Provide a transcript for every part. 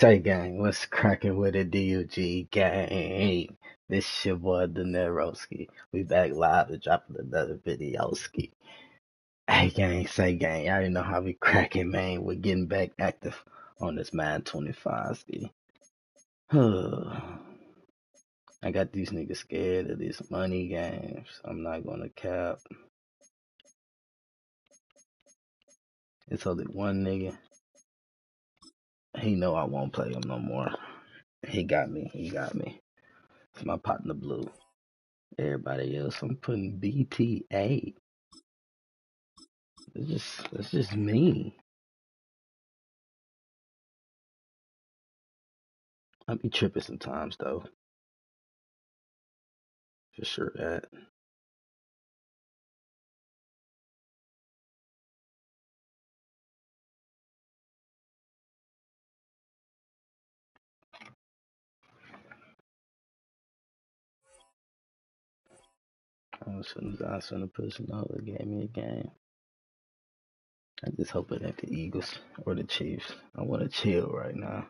Tay gang, what's cracking with a DUG gang? This your boy Daneroski. We back live to dropping another video ski. Hey gang, say gang, y'all already know how we cracking, man. We're getting back active on this MADDEN25 ski. I got these niggas scared of these money games. I'm not gonna cap. It's only one nigga. He know I won't play him no more. He got me. It's my partner Blue. Everybody else, I'm putting BTA. That's just me. I be tripping sometimes though, for sure that. As soon as I send a person over, gave me a game. I just hope it ain't the Eagles or the Chiefs. I want to chill right now.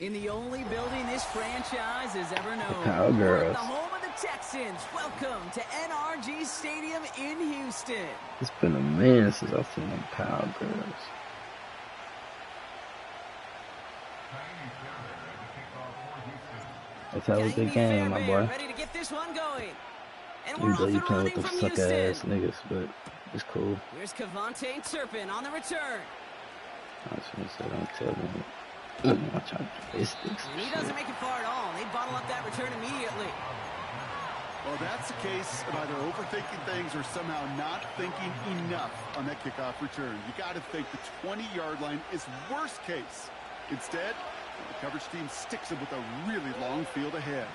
In the only building this franchise has ever known. The Cowgirls. The home of the Texans. Welcome to NRG Stadium in Houston. It's been a minute since I've seen them Cowgirls. Let's have a good game, my boy. Ready to get this one going. And Even though you playing with them suck ass niggas, but it's cool. Here's Cavante Turpin on the return. I was gonna say, don't tell me. I'm trying to play sticks. And he doesn't make it far at all. They bottle up that return immediately. Well, that's the case of either overthinking things or somehow not thinking enough on that kickoff return. You got to think the 20-yard line is worst case. Instead, the coverage team sticks them with a really long field ahead.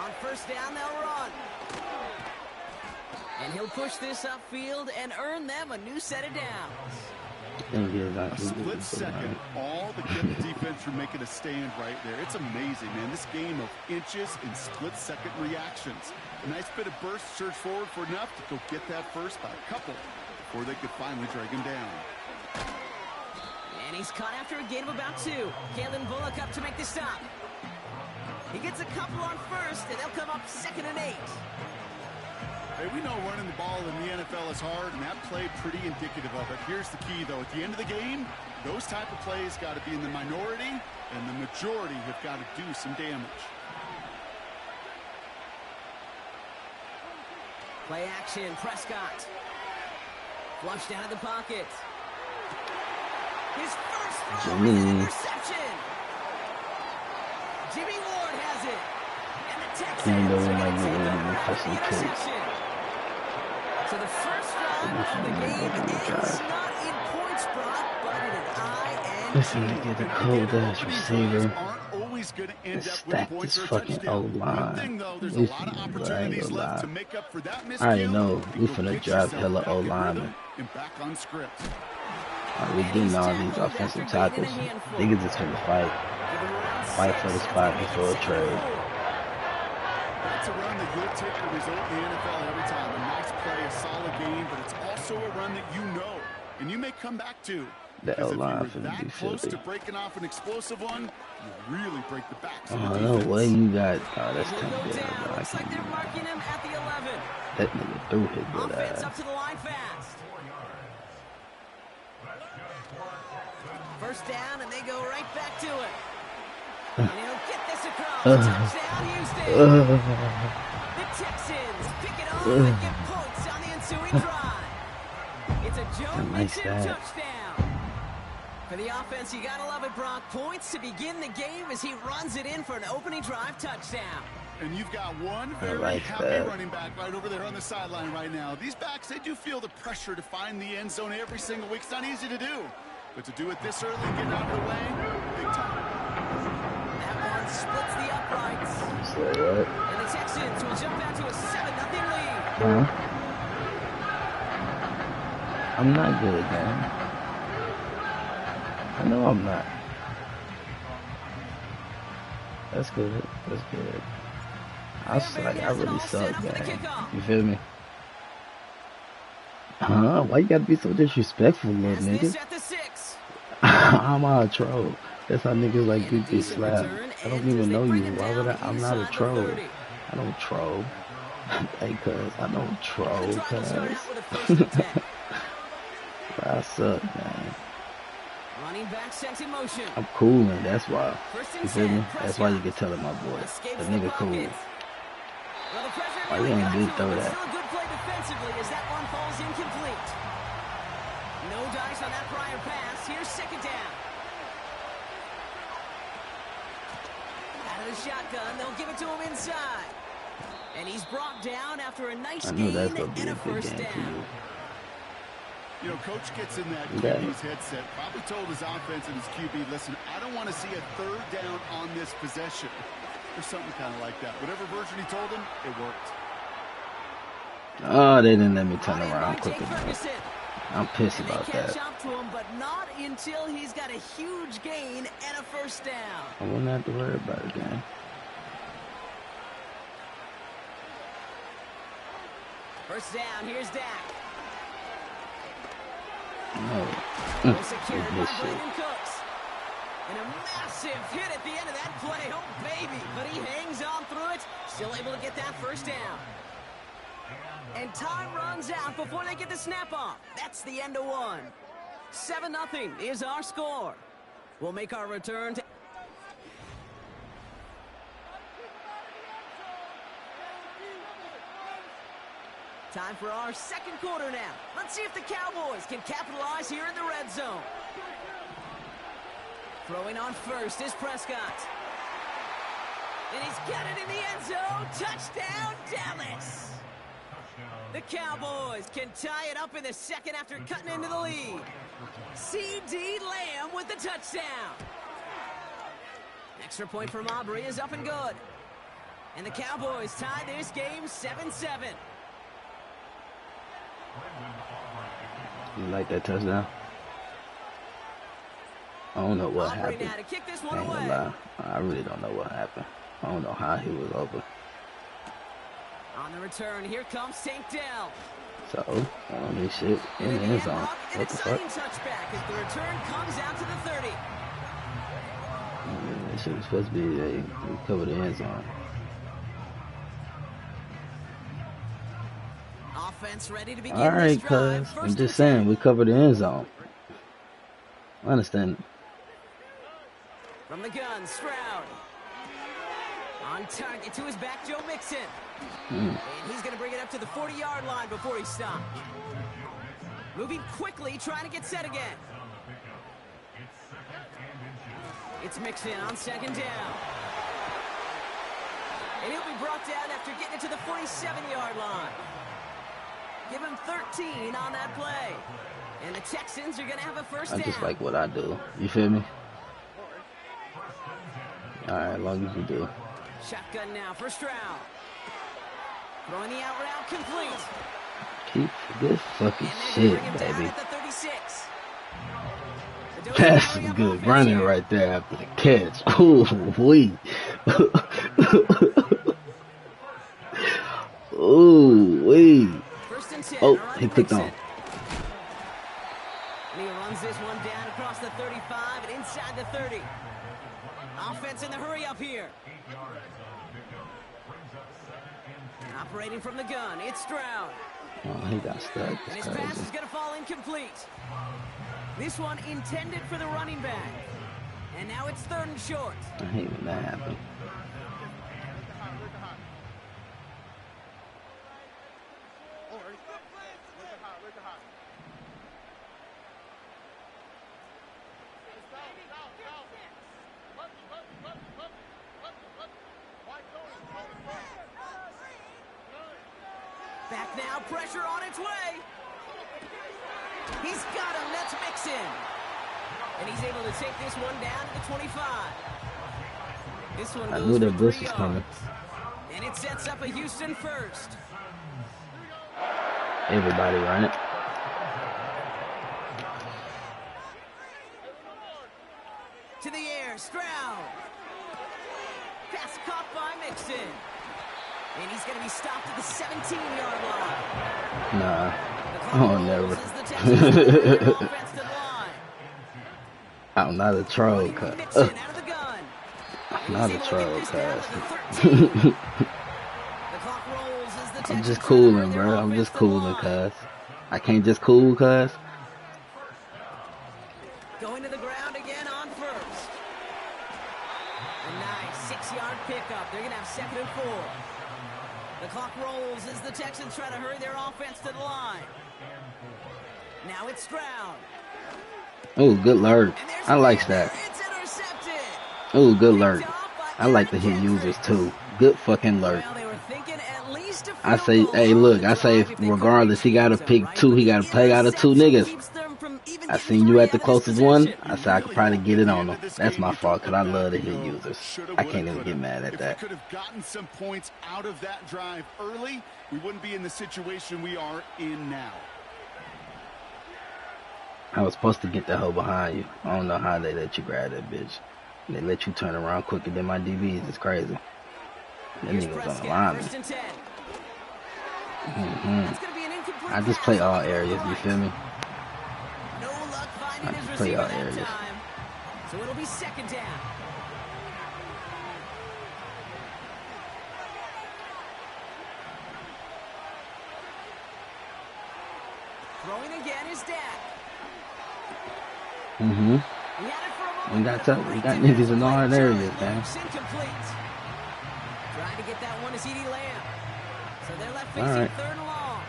On first down, they'll run. And he'll push this upfield and earn them a new set of downs. A split second, all the kept the defense from making a stand right there. It's amazing, man. This game of inches and split-second reactions. A nice bit of burst, surge forward for enough to go get that first by a couple before they could finally drag him down. And he's caught after a gain of about 2. Kalen Bullock up to make the stop. He gets a couple on first, and they'll come up 2nd and 8. Hey, we know running the ball in the NFL is hard, and that play pretty indicative of it. Here's the key, though. At the end of the game, those type of plays got to be in the minority, and the majority have got to do some damage. Play action, Prescott. Flushed out of the pocket. His first throw is an interception. Jimmy Ward has it. And the Texans ready to take the interception. So the first drive of the game ends not in points, Brock, but in an eye and listen to get a cold ass receiver and stack this fucking O-line. I already know we finna drop hella O-linemen. We getting all these offensive tackles. Niggas just finna fight for the spot before a trade. It's a run that you'll take the result in the NFL every time. A nice play, a solid game, but it's also a run that you know and you may come back to. The O-line if you're that close to breaking off an explosive one, you really break the backs of the defense. Oh, no way you got. Oh, that's kind of good. Looks like they're marking him at the 11. That nigga threw his good ass. Up to the line fast. First down, and they go right back to it. And he'll get this across. Touchdown, Houston. The Texans pick it up and get points on the ensuing drive. It's a Joe Mixon touchdown. For the offense, you gotta love it, Brock. Points to begin the game as he runs it in for an opening drive touchdown. And you've got one very happy running back right over there on the sideline right now. These backs, they do feel the pressure to find the end zone every single week. It's not easy to do. But to do it this early and get out of the way, big time. Splits the uprights. Say what? And the Texans will jump out to a 7-0 lead. Huh? I'm not good, man. I know I'm not. That's good. That's good. I Has it really all set suck, up for the gang. kickoff. You feel me? Huh? Why you gotta be so disrespectful, little As nigga? this at the 6. I'm a troll. That's how niggas like And a get decent slapped. return I don't ends as even they know bring you. him Why would down I'm not a inside the troll. 30. I don't troll. Hey, cuz, I don't And the troll, drive will start cuz. out with a 1st and 10. I suck, man. Running back sent in motion. I'm cooling, that's why. 1st You and feel 10. me? That's why you Prescott can tell it, my boy. escapes The the nigga cool. pocket. Well, the pressure Why you nearly ain't got to did him, throw but that? still a good play defensively as that one falls incomplete. No dice on that prior pass. Here's 2nd down. Out of the shotgun, they'll give it to him inside. And he's brought down after a nice I knew that's gain gonna be and a a good 1st game for down. you. You know, Coach gets in that Yeah. QB's headset, probably told his offense and his QB, listen, I don't want to see a 3rd down on this possession. Or something kind of like that. Whatever version he told him, it worked. Oh, they didn't let me turn Brought in by around Jake quick enough. Ferguson. I'm pissed And they about catch that. up to him, but not until he's got a huge gain and a 1st down. I wouldn't have to worry about it, gang. First down, here's Dak. No. Well secured by This shit. Brandon Cooks. And a massive hit at the end of that play. Oh, baby. But he hangs on through it. Still able to get that 1st down. And time runs out before they get the snap off. That's the end of one. 7-0 is our score. We'll make our return to... Time for our 2nd quarter now. Let's see if the Cowboys can capitalize here in the red zone. Throwing on 1st is Prescott. And he's got it in the end zone. Touchdown, Dallas. The Cowboys can tie it up in the 2nd after cutting into the lead. C.D. Lamb with the touchdown. Extra point from Aubrey is up and good. And the Cowboys tie this game 7-7. You like that touchdown? I don't know what Aubrey happened. now to kick this I one ain't gonna away. lie. I really don't know what happened. I don't know how he was open. On the return, here comes St. Dell. So, I don't need shit in the end zone. An What the fuck? exciting touchback as the return comes out to the 30. This shit was supposed to be they cover the end zone. Offense ready to begin Alright, this drive. cuz. 1st I'm and just 10. saying, we covered the end zone. I understand. From the gun, Stroud. On target to his back, Joe Mixon. And he's going to bring it up to the 40-yard line before he stopped. Moving quickly, trying to get set again. It's Mixon on 2nd down. And he'll be brought down after getting it to the 47-yard line. Give him 13 on that play. And the Texans are going to have a 1st down. I just like what I do. You feel me? Alright, as long as you do. Shotgun now for Stroud. Throwing the out route complete. Keep this fucking And they're shit, going to bring him down baby. at the 36. The Dolphins That's hurry up good offense running here. right there after the catch. Ooh, wee. Ooh, wee. 1st and 10. Oh, All right, he clicked Mixon. on. And he runs this one down across the 35 and inside the 30. Offense in the hurry up here. Operating from the gun, it's Stroud. Oh, he got stuck. And It's his pass crazy. is going to fall incomplete. This one intended for the running back. And now it's 3rd and short. I hate when that happens. Back now, pressure on its way. He's got him, that's Mixon. And he's able to take this one down to the 25. This one I goes knew for that 3 blitz was yards. coming. And it sets up a Houston 1st. Everybody run it. To the air, Stroud. Pass caught by Mixon. And he's going to be stopped at the 17-yard line. Nah. The clock Oh, rolls never. as the Texans run their offense to the line. I'm not a troll, Running cuz. Mixon out of the gun. I'm And not he's a able to troll, get this down to the cuz. 13. The clock rolls as the I'm Texans just try to hurry cooling, their bro. I'm offense just to the cooling, line. cuz. I can't just cool, cuz. Going to the ground again on first. A nice 6-yard pickup. They're going to have 2nd and 4. The clock rolls as the Texans try to hurry their offense to the line. Now it's Stroud. Oh, good lurk. And there's I like Mayer. that. It's intercepted. Oh, good lurk. Picked off by I like to Eric hit users Kendricks. too. Good fucking lurk. Well, they were thinking at least a I field say, goal hey, on look, the I say, drive if they couldn't regardless, reach he the end gotta zone, pick right? two. But He the gotta play out of two interception niggas. keeps them from even I getting seen you 3 at the out of this closest one. possession. I said I could probably get it on him. That's my fault, because I love to hit go users. shoulda, I woulda, can't even coulda. get mad at If that. we could have gotten some points out of that drive early, we wouldn't be in the situation we are in now. I was supposed to get that hoe behind you. I don't know how they let you grab that bitch. They let you turn around quicker than my DBs. It's crazy. That Here's nigga was on the Prescott, line. 1st and 10. Mm-hmm. That's going to be an incomplete I just pass play on all the goal to the areas, you right. feel me? No luck finding I his just play receiver all that areas. time. So it'll be 2nd down. Throwing again is Dak. Mm-hmm. He had it for a moment. We got but a tough. We great got defensive niggas in play all to turn areas, it man. loose, incomplete. Trying to get that one to CeeDee Lamb. So they're left All facing right. 3rd and long.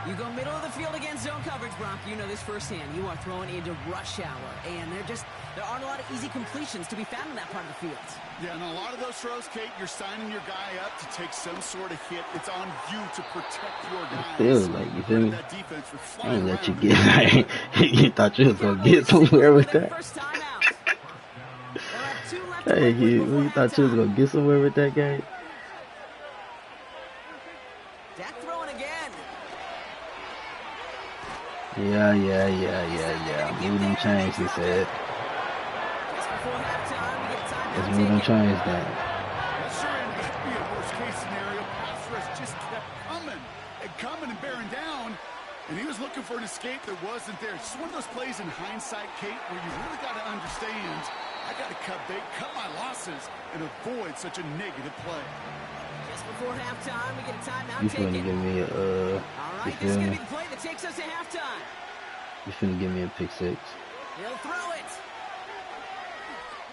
You go middle of the field against zone coverage, Brock. You know this firsthand. You are throwing into rush hour, and there aren't a lot of easy completions to be found in that part of the field. Yeah, and a lot of those throws, Kate, you're signing your guy up to take some sort of hit. It's on you to protect your guys. Feels like, you feel me? That defense was I flying ain't let you around. get. You thought you was gonna get Cowboys somewhere with their that. first time out. They'll have 2 left to Hey, work with before you thought you was halftime. gonna get somewhere with that game? Dak throwing again. Yeah. Move them chains, he said. Just before halftime, we get time Let's now move them taken. chains down. Sure ended up being a worst-case scenario. Pass rush just kept coming and bearing down. And he was looking for an escape that wasn't there. It's just one of those plays in hindsight, Kate, where you really got to understand, I got to cut my losses and avoid such a negative play. Just before halftime, we get a timeout You finna taken. give me a All you right, this feel is going to me? be the play that takes us to halftime. You finna give me a pick six. He'll throw it.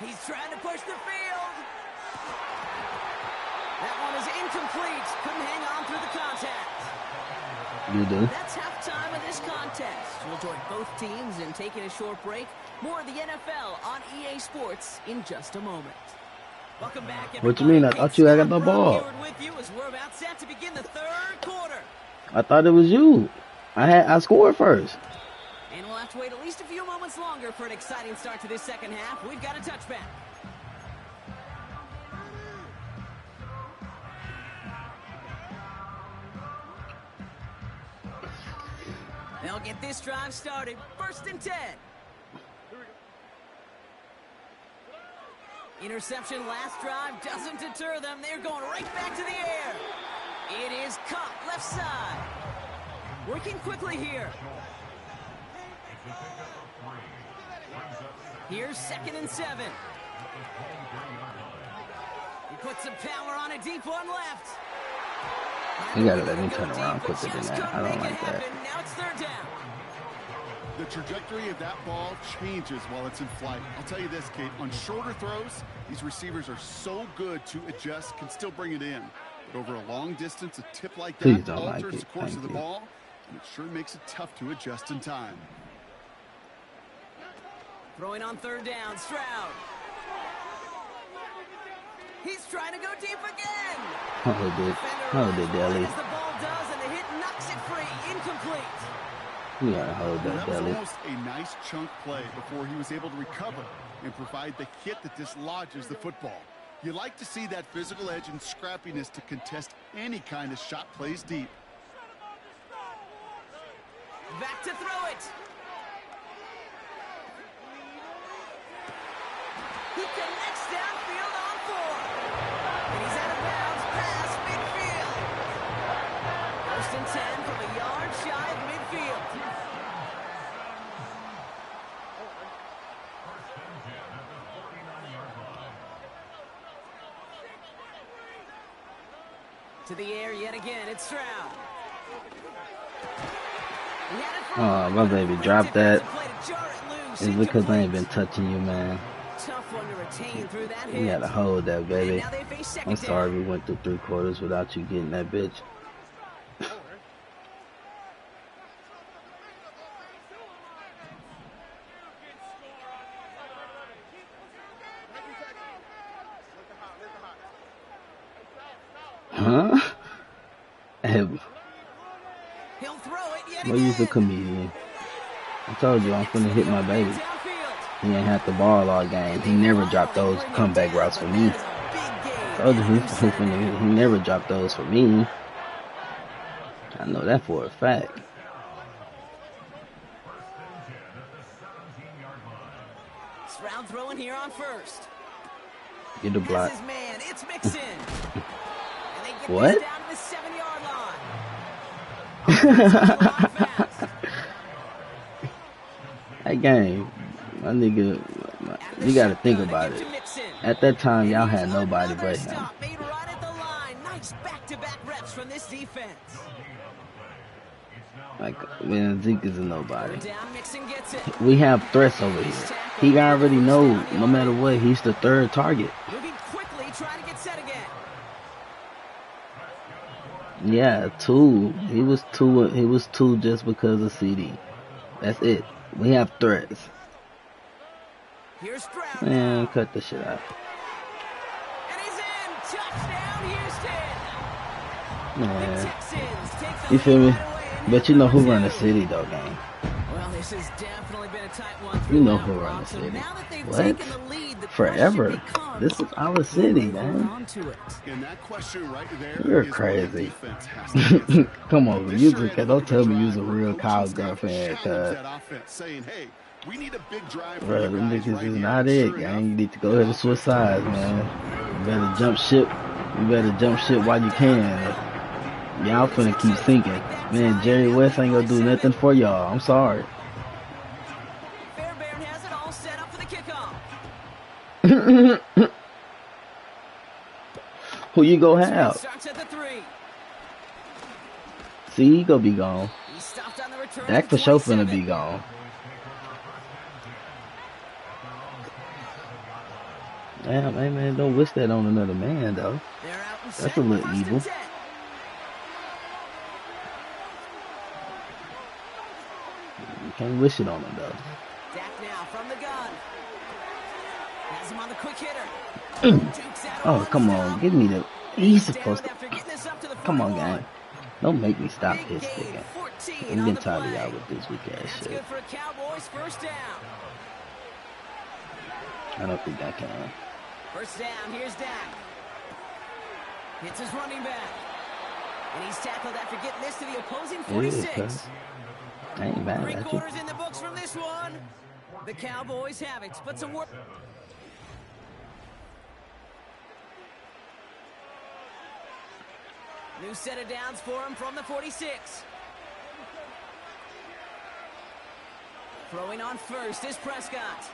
He's trying to push the field. That one is incomplete. Couldn't hang on through the contact. You do? That's halftime of this contest. We'll join both teams in taking a short break. More of the NFL on EA Sports in just a moment. Welcome back, everybody. What you mean? I thought you had the ball. With you as we're about set to begin the 3rd quarter. I thought it was you. I scored first. And we'll have to wait at least a few moments longer for an exciting start to this 2nd half. We've got a touchback. They'll get this drive started. 1st and 10. Interception last drive doesn't deter them. They're going right back to the air. It is caught left side. Working quickly here. Here's 2nd and 7. He puts some power on a deep one left. You gotta let me turn around quicker than that. I don't like that. Now it's 3rd down. The trajectory of that ball changes while it's in flight. I'll tell you this, Kate, on shorter throws, these receivers are so good to adjust, can still bring it in. But over a long distance, a tip like Please that don't like alters it. the course Thank of the you. ball, and it sure makes it tough to adjust in time. Throwing on 3rd down, Stroud. He's trying to go deep again. Hold it, Deli. As the ball does, and the hit knocks it free. Incomplete. You gotta hold Well, that, that was Deli. almost a nice chunk play before he was able to recover and provide the hit that dislodges the football. You like to see that physical edge and scrappiness to contest any kind of shot plays deep. Back to throw it. He connects downfield on 4. To the air yet again, it's Stroud. Oh, my baby, drop that. It's because I ain't been touching you, man. Tough one to retain through that You gotta hold that, baby. I'm sorry down. we went through 3 quarters without you getting that bitch. Huh? Hey, He'll throw it yet well, you's a again. comedian. I told you I'm finna hit my baby. He ain't had the ball all game. He never dropped those comeback routes for me. I told you he never dropped those for me. I know that for a fact. Stroud throwing here on first. Get the block. This is man, it's Mixon. And they get What? this down to the 7-yard line. That game, my nigga, you gotta think about it. At that time, y'all had nobody but him. Made right at the line. Nice back-to-back reps from this defense. Like, man, Zeke is a nobody. Down, Mixon gets it. We have threats over here. He already know, no matter what, he's the 3rd target. Moving quickly, trying to get set again. Yeah, 2. He was 2. He was 2 just because of CD. That's it. We have threats. Here's Stroud. Man, cut the shit out. And he's in. Touchdown, Houston. Man, Take you the feel me? lead right away, But you know who run the city, though, gang. Well, this has definitely been a tight one. You know who run the city. What? Forever. This is our city, man. You're crazy. Come on, you just don't tell me you're a real Kyle Gunn fan, cuz. Bro, them niggas is not it, gang. You need to go ahead and switch sides, man. You better jump ship. You better jump ship while you can. Y'all finna keep sinking. Man, Jerry West ain't gonna do nothing for y'all. I'm sorry. Fairbairn has it all set up for the kickoff. Who you gonna have? Starts at the 3. See, he gonna be gone. He stopped on the return. Dak for sure finna be gone. Damn, hey man, don't wish that on another man though. That's a little evil. You can't wish it on him though. Dak now from the gun. Has him on the quick hitter. Oh, come on, give me the. He's supposed to. Come on, gang. Don't make me stop his thing. I'm getting tired of y'all with this weak ass shit. Good for a Cowboys first down. I don't think I can. First down, here's Dak. Hits his running back. And he's tackled after getting this to the opposing 46. I ain't mad 3 at you. quarters in the books from this one. The Cowboys have it. Put some work. New set of downs for him from the 46. Throwing on first is Prescott.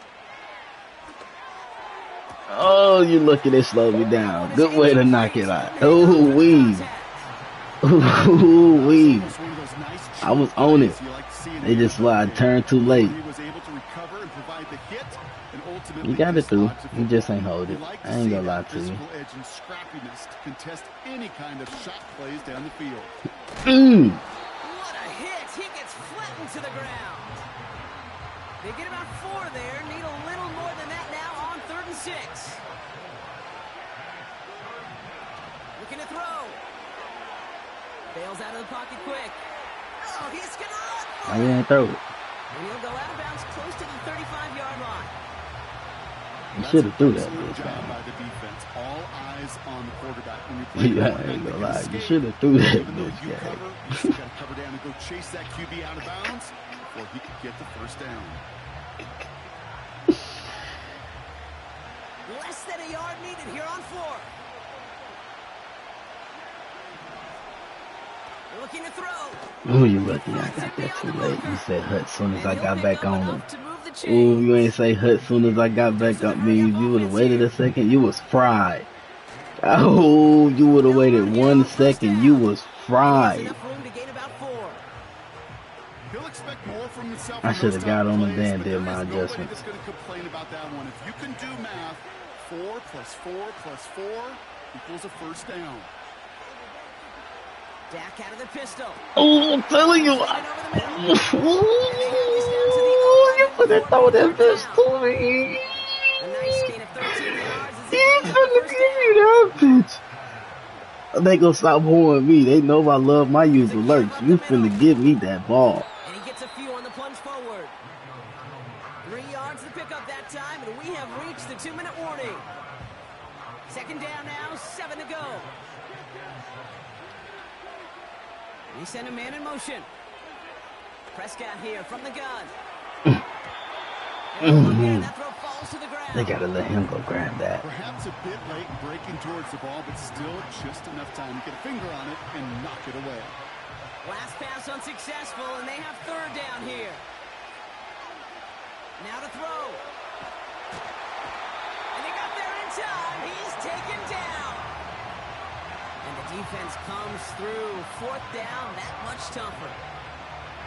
Oh, you lucky they slowed me down. Good way to knock it out. Ooh, wee. Ooh, wee. I was on it. They just turned too late. You got it through. You just ain't hold it. I ain't gonna lie to you. What a hit. He gets flattened to the ground. They get about 4 there. Need a little more than that now on 3rd and 6. Looking to throw. Bails out of the pocket quick. Oh, he's going to run. Why you ain't throw it? And he'll go out of bounds close to the 35-yard line. You should have threw that bitch, man. All eyes on the quarterback. Yeah, I ain't gonna lie. You should have threw that bitch, You gang. gotta cover down and go chase that QB out of bounds before he could get the first down. Less than a yard needed here on 4. Looking to throw. Ooh, you lucky I got that too late. You said hut as soon as I got back on him. Ooh, you ain't say hut as soon as I got back on me. You would have waited a second. You was fried. Oh, you would have waited Nowhere to 1 go, first second. You down. was And he has fried. enough room to gain about 4. He'll expect more from himself I in should those have type got of on the plays, band, but did there my is nobody that's adjustments. going to complain about that one. If you can do math, 4 plus 4 plus 4 equals a first down. Dak out of the pistol. Oh, I'm telling you. Playing it over the middle. You And they have this down to the 11 finna before throw being that marked bitch down. to me. A nice gain of 13 yards as he He's brings up the finna first give down. you that bitch. They gonna stop holding me. They know I love my Here's use a give alerts. up You the middle. finna give me that ball. And he gets a few on the plunge forward. 3 yards to pick up that time, and we have reached the 2-minute warning. Second down now, 7 to go. We send a man in motion. Prescott here from the gun. And that throw falls to the ground. They gotta let him go grab that. Perhaps a bit late breaking towards the ball, but still just enough time to get a finger on it and knock it away. Last pass unsuccessful, and they have third down here. Now to throw. And they got there in time. He's taken down. And the defense comes through. Fourth down, that much tougher.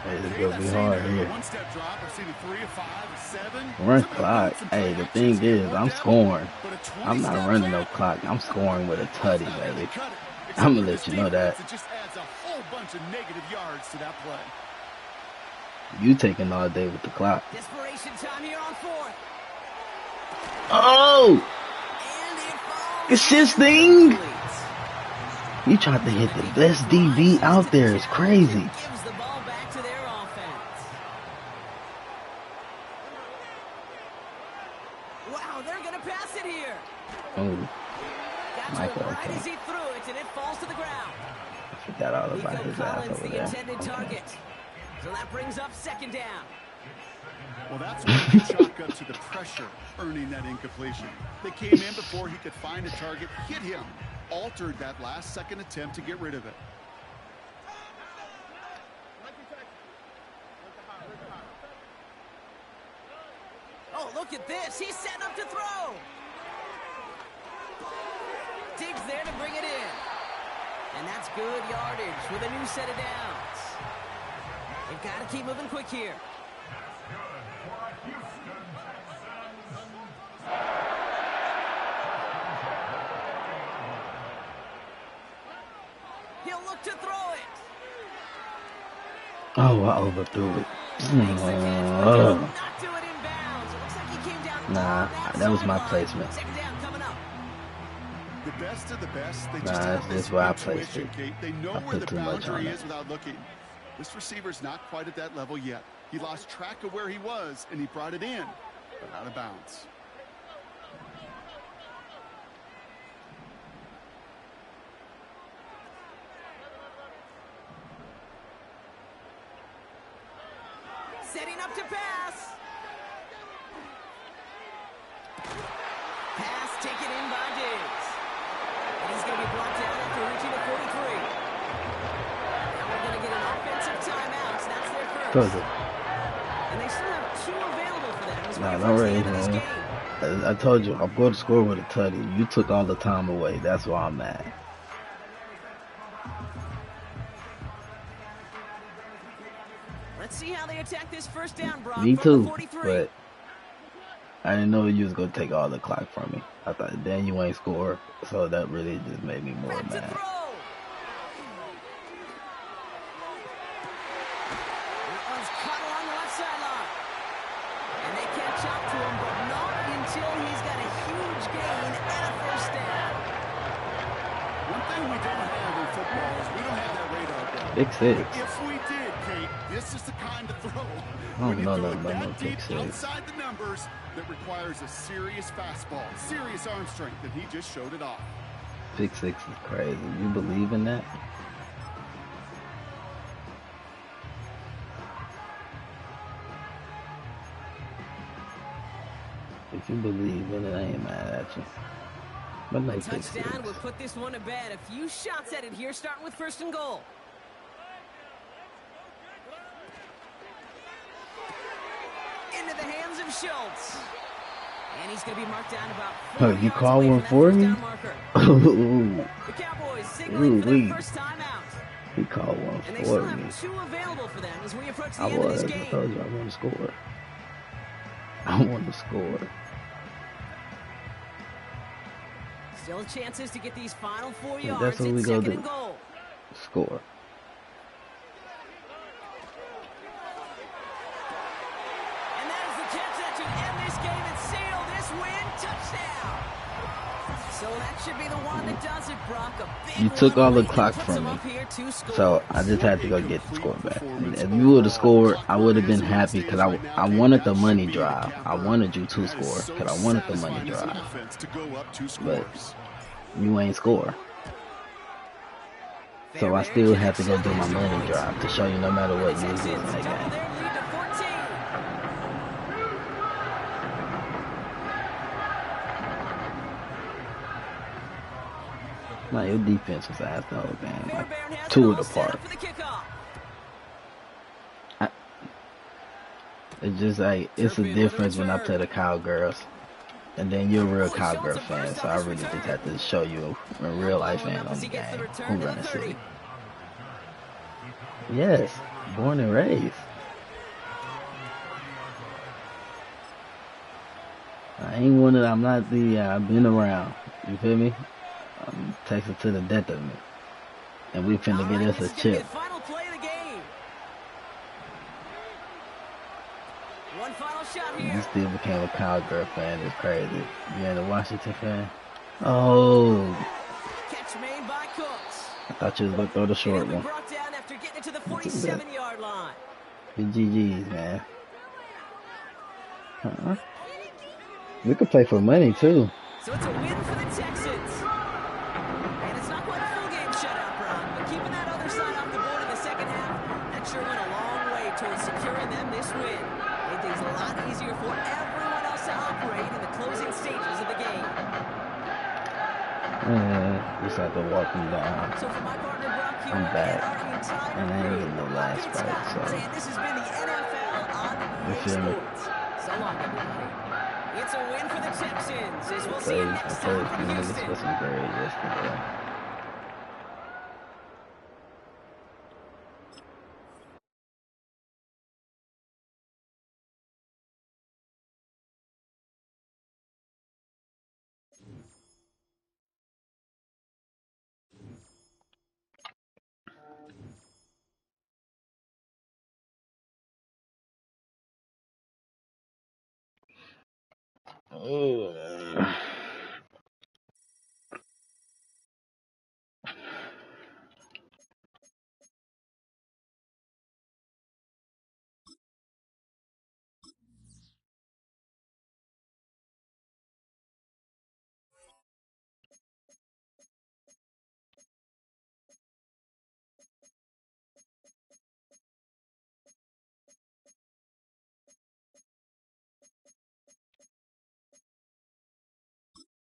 Hey, it's gonna be hard here. One-step drop. I've seen a 3, a 5, a 7. Run clock. Hey, the thing is, I'm scoring. I'm not running no clock. I'm scoring with a tutty, baby. I'm gonna let you know that. It just adds a whole bunch of negative yards to that play. You taking all day with the clock. Desperation time here on fourth. Oh! And it falls. It's his thing! Incomplete. You tried to hit the best DB out there. It's crazy. Gives the ball back to their offense. Wow, they're going to pass it here. Oh, Got to Michael, it right okay. as he threw it, and it falls to the ground. I forgot all about Nico his ass Collins, over the there. intended target. So that brings up second down. Well, that's where you chalk up to the pressure earning that incompletion. They came in before he could find a target, hit him, altered that last-second attempt to get rid of it. Oh, look at this. He's setting up to throw. Diggs there to bring it in. And that's good yardage with a new set of downs. They've got to keep moving quick here. He'll look to throw it. Oh, I overthrew it. Makes the catch, but does not do it in bounds. It looks like he came down Nah, on that was my sideline. placement. Second down coming up. The best of the best, they Nah, just have that's this where I placed intuition, it. Kate. They know I where put the too much on boundary it. is without looking. This receiver's not quite at that level yet. He lost track of where he was, and he brought it in, but out of bounds. Setting up to pass. Pass taken in by Diggs. And he's going to be brought down after reaching the 43. Now we're going to get an offensive timeout. So that's their first. Close it. And they still have 2 available for them as we Nah, approach don't the raise end of this man. game. I told you, I'm going to score with a tutty. You took all the time away. That's why I'm mad. Let's see how they attack this first down, Brock. Me from too, the 43. but I didn't know you was going to take all the clock from me. I thought, then you ain't score, so that really just made me more Back to mad. throw. That one's caught along the left sideline. And they catch up to him, but not until he's got a huge gain and a first down. One thing we don't have in football is we don't have that radar gun. Big six. If we did, Kate, this is the kind of throw. Oh, When you no, throw no, it no, that no, deep big six. outside the numbers, that requires a serious fastball, serious arm strength, and he just showed it off. Big six is crazy. You believe in that? If you believe in it, I ain't mad at you. But like big six. Touchdown would put this one to bed. A few shots at it here, starting with first and goal. Into the hands of Schultz. And he's going to be marked down about 4 Oh, you yards call away one from that for first me? down marker. Ooh, The Cowboys signaling for their first time out. he called one And they for still me. have 2 available for them as we approach the I end of this was. game. I told you I want to score. I want to score. Still chances to get these final 4 yards. That's what we It's go 2nd do. and goal. Score. And that is the catch that should end this game and seal this win. Touchdown. So that should be the one that does it, Brock. A big You took one all the late clock that puts from them me. up here to score. So I just had to go get the score back. And if you would have scored, I would have been happy because I wanted the money drive. I wanted you to score because I wanted the money drive. But you ain't score. So I still had to go do my money drive to show you no matter what you was in that game. Nah, your defense was ass the whole game. Like 2 of the part. It's just like, it's a difference when I play the Cowgirls. And then you're a real Cowgirl fan, so I really just had to show you a real life fan on the game who run the city. Yes, born and raised. I ain't one of I'm not the, I've been around. You feel me? I'm Texas to the death of me. And we finna get us a chip. Final play of the game. One final shot here. You still became a Cowgirl fan. It's crazy. You ain't a Washington fan? Oh. Catch made by Cooks. I thought you was gonna throw the short one. Brought down after getting to the 47-yard line. The GG's, man. We could play for money too. So it's a win for the Texans. And it's not quite a full game shutout, Brown, but keeping that other side off the board in the second half, that sure went a long way towards securing them this win. Made things a lot easier for everyone else to operate in the closing stages of the game. Just have to walk him down. So for my partner, Brock, I'm back. And I ain't getting the last fight, so. This has been the NFL on You feel me? So long, everybody. It's a win for the Texans, as we'll see you I next played time for from niggas Houston. for some grade yesterday.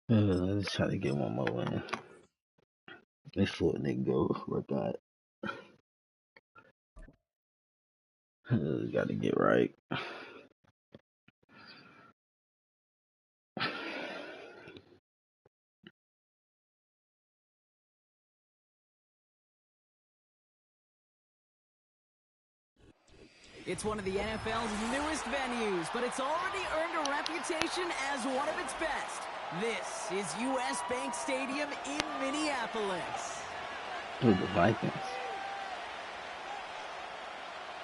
Let's try to get one more win. This foot nigga go work out. Gotta get right. It's one of the NFL's newest venues, but it's already earned a reputation as one of its best. This is U.S. Bank Stadium in Minneapolis. Ooh, the Vikings.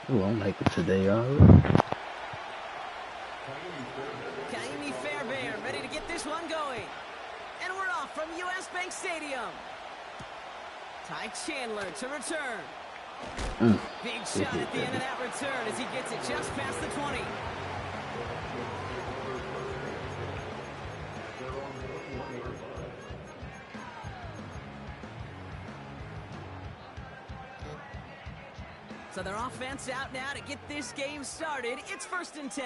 Ooh, I'm like it today already. Kaimi Fairbairn ready to get this one going. And we're off from U.S. Bank Stadium. Ty Chandler to return. Big shot at the end of that return as he gets it just past the 20. So their offense out now to get this game started. It's 1st and 10.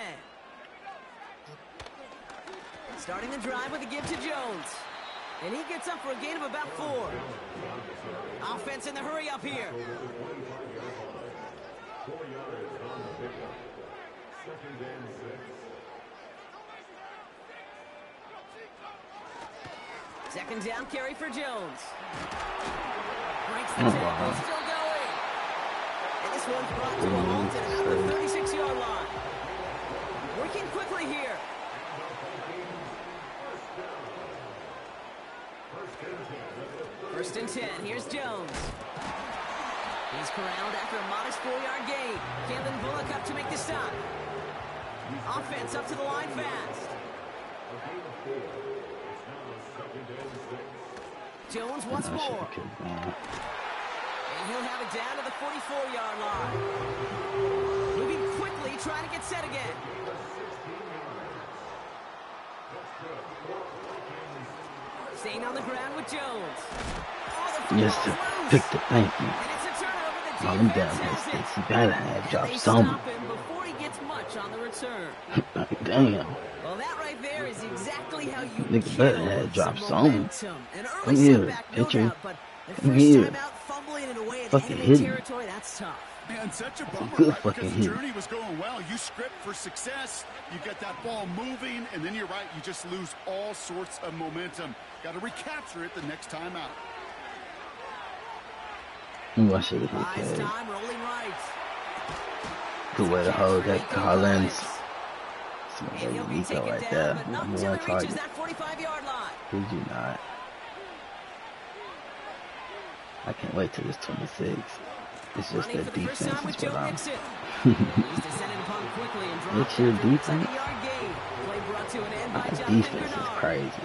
Starting the drive with a give to Jones. And he gets up for a gain of about 4. Offense in the hurry up here. Second down carry for Jones. Breaks the Oh, tackle, wow. still going. And this one's brought to a halt at about the 36-yard line. Working quickly here. First and 10. Here's Jones. He's corralled after a modest 4-yard gain. Kalen Bullock up to make the stop. Offense up to the line fast. Jones once more. And he'll have it down to the 44-yard line. Moving quickly, trying to get set again. Staying on the ground with Jones. Oh, Yes, sir. Pick the thank you. and it's a turnover. The All them defense damn has mistakes. it. You gotta have And drop they some. stop him before he gets much on the return. Damn. Well, that right there is exactly how you Nigga better kill have dropped some some. momentum. An Come early here, setback, no pitcher. doubt, but the Come first here. time out fumbling in a way in Fucking enemy hit him. territory, that's tough. Man, such a That's a bummer, good right? fucking Because the hit. journey was going well. You script for success. You get that ball moving, and then you're right. You just lose all sorts of momentum. Got to recapture it the next time out. Ooh, I should have Buys hit that. time, rolling right. Good way to hold that Nico Collins. And Some he'll baby be Nico taken right down, there. but not Number until one he reaches target. that 45-yard line. Did you not? I can't wait till it's 26. It's just Running that for the first defense time with is Joe what I'm. Mixon. He's descended upon quickly and dropped What's your after a defense? 7-yard gain. Play brought to an end by Our Jonathan defense is Grenard. crazy.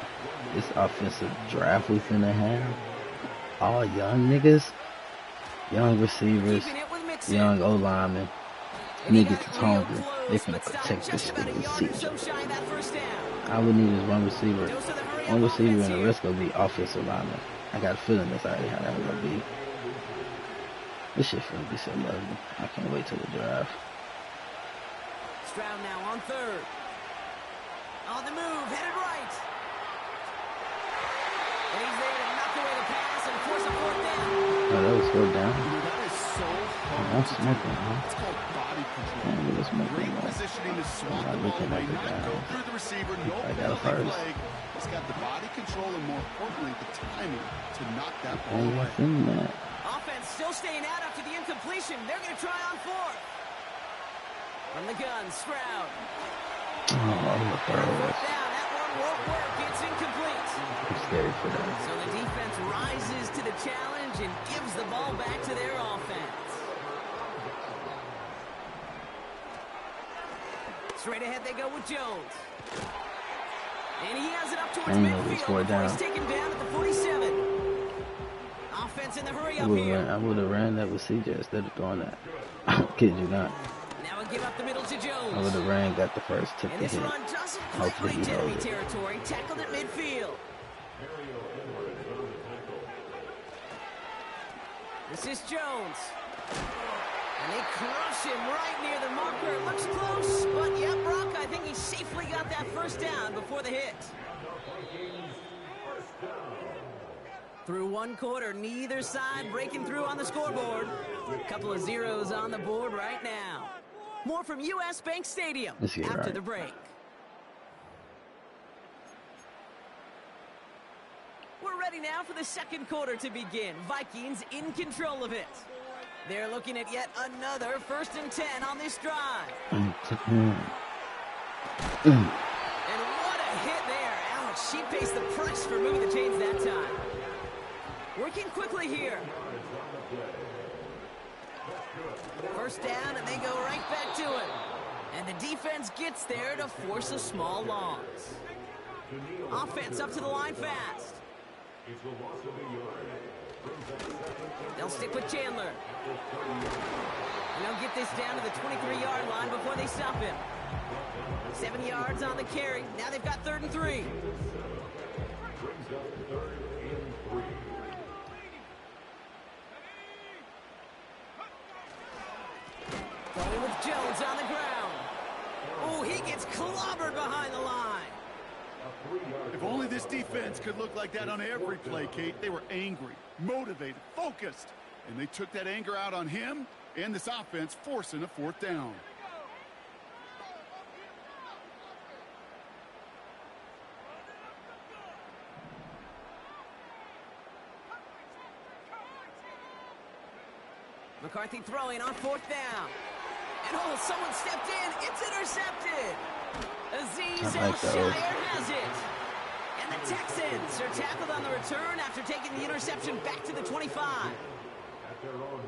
This offensive draft we finna have. All young niggas. Young receivers. Keeping it with Mixon. Young O-linemen. And he Niggas got that's it real hungry. They close, finna but stopped protect this just about a nigga's yard or season. so shy of that first down. All we need is one receiver. Dose of the hurry-up One receiver offense and the here. rest gonna be offensive linemen. I got a feeling that's already how that's gonna be. This shit finna be so lovely. I can't wait till the draft. Stroud now on third. On the move, headed right. And he's there to knock away the pass and force a fourth down. Oh, that was fourth down. You know, that is so hard I'm to do. smoking, huh? It's called body control. Man, we was smoking, Great man. positioning to swat I'm not the ball looking away, at the not go guys. through the receiver, no I got a penalty first. flag. He's got the body control and, more importantly, the timing to knock that I ball ain't away. seen that. Offense still staying out after the incompletion. They're going to try on fourth. From the gun, Stroud. Oh, I'm a Fourth throw. down, that one won't work. It's incomplete. I'm scared for that. So the defense rises to the challenge and gives the ball back to their offense. Straight ahead they go with Jones. And he has it up towards I know it's midfield fourth before he's down. taken down at the 47. Offense in the hurry I up here. would have ran that with CJ instead of throwing that. Kid you not. Now a give up the middle to I would Jones. have ran, got the first, took And the this hit. run doesn't quite Hopefully he reach enemy holds it. territory. Tackled at midfield. This is Jones. And they crush him right near the marker. It looks close, but yeah, Brock, I think he safely got that first down before the hit. Through one quarter, neither side breaking through on the scoreboard. A couple of zeros on the board right now. More from US Bank Stadium Let's get after right. the break. We're ready now for the second quarter to begin. Vikings in control of it. They're looking at yet another 1st and 10 on this drive. And what a hit there. Ouch, she pays the price for moving the chains that time. Working quickly here. First down, and they go right back to it. And the defense gets there to force a small loss. Offense up to the line fast. They'll stick with Chandler. And they'll get this down to the 23-yard line before they stop him. 7 yards on the carry. Now they've got 3rd and 3. Going with Jones on the ground. Oh, he gets clobbered behind the line. If only this defense could look like that on every play, Kate. They were angry, motivated, focused, and they took that anger out on him and this offense, forcing a 4th down. McCarthy throwing on 4th down. And someone stepped in. It's intercepted. Aziz El-Shire has it. And the Texans are tackled on the return after taking the interception back to the 25.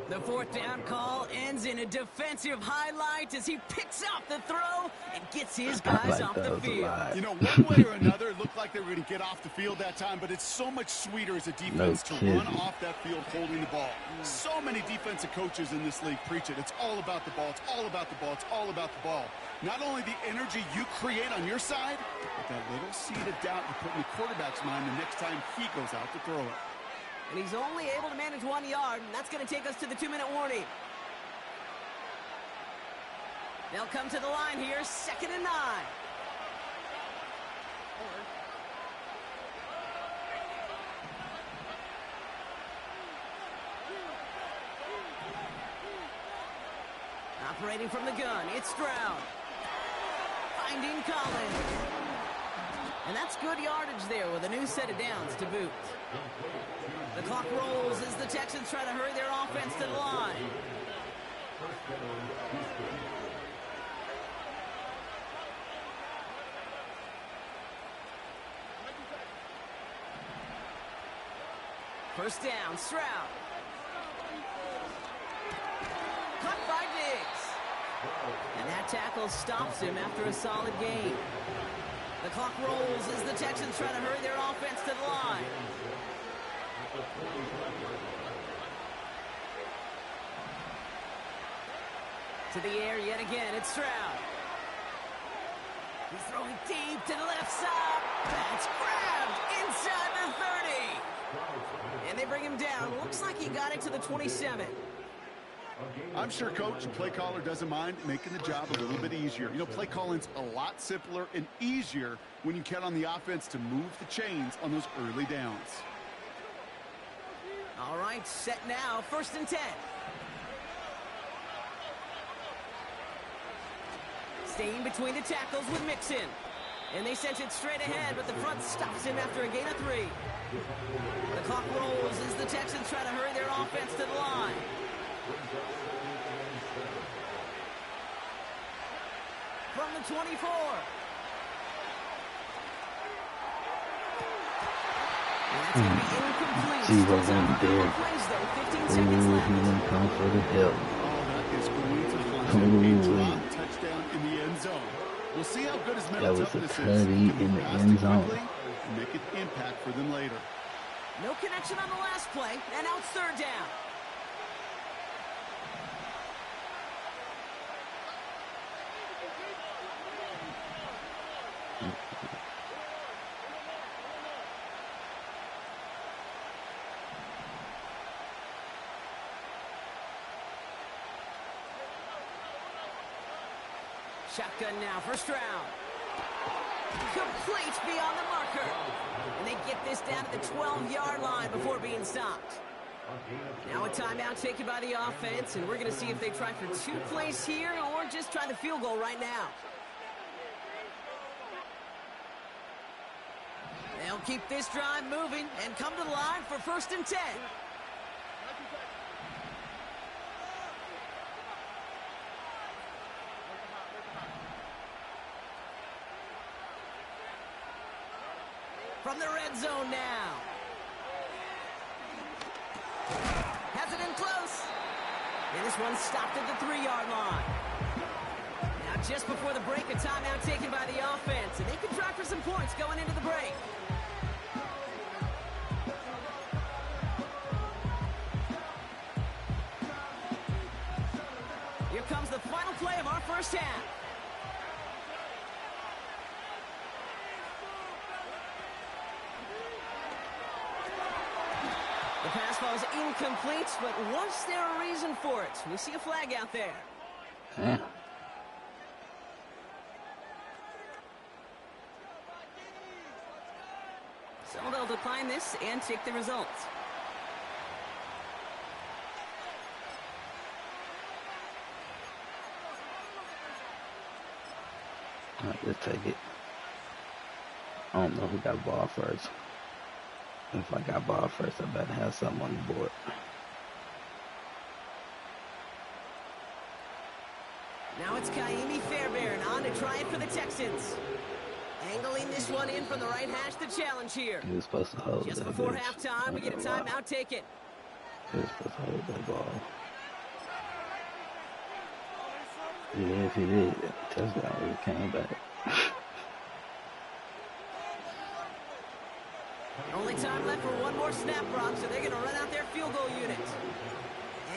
The 4th down call ends in a defensive highlight as he picks up the throw and gets his guys off the field. You know, one way or another, it looked like they were going to get off the field that time, but it's so much sweeter as a defense to run off that field holding the ball. So many defensive coaches in this league preach it. It's all about the ball. It's all about the ball. It's all about the ball. Not only the energy you create on your side, but that little seed of doubt you put in the quarterback's mind the next time he goes out to throw it. And he's only able to manage 1 yard, and that's going to take us to the 2-minute warning. They'll come to the line here, 2nd and 9. Operating from the gun, it's Stroud. Finding Collins. And that's good yardage there with a new set of downs to boot. The clock rolls as the Texans try to hurry their offense to the line. First down, Stroud. Caught by Diggs. And that tackle stops him after a solid gain. The clock rolls as the Texans try to hurry their offense to the line. To the air yet again, it's Stroud. He's throwing deep to the left side. That's grabbed inside the 30. And they bring him down. Looks like he got it to the 27. I'm sure Coach, play caller doesn't mind making the job a little bit easier. You know, play calling's a lot simpler and easier when you count on the offense to move the chains on those early downs. All right, set now, 1st and 10. Staying between the tackles with Mixon. And they sent it straight ahead, but the front stops him after a gain of 3. The clock rolls as the Texans try to hurry their offense to the line. From the 24. That's going to be incomplete. See what went there. Plays, though, 15 seconds left. He didn't come for the help. That is going to hunt a drop touchdown in the end zone. We'll see how good his mental toughness is. That was a tutty in the end zone. And make an impact for them later. No connection on the last play, and now it's 3rd down. Shotgun now for Stroud. Complete beyond the marker. And they get this down to the 12-yard line before being stopped. Now a timeout taken by the offense, and we're going to see if they try for 2 plays here or just try the field goal right now. They'll keep this drive moving and come to the line for 1st and 10. From the red zone now. Has it in close. And this one stopped at the 3-yard line. Now just before the break, a timeout taken by the offense. And they can try for some points going into the break. Here comes the final play of our first half. The pass falls incomplete, but was there a reason for it? We see a flag out there. Yeah. So they'll decline this and take the results. All right, let's take it. I don't know who got ball first. If I got ball first, I better have something on the board. Now it's Kaimi Fairbairn on to try it for the Texans. Angling this one in from the right hash, the challenge here. He was supposed to hold Just that before bitch. halftime, we get a timeout taken. He was supposed to hold that ball. Yeah, if he did, touchdown would have came back. Only time left for one more snap, Brock, so they're going to run out their field goal unit.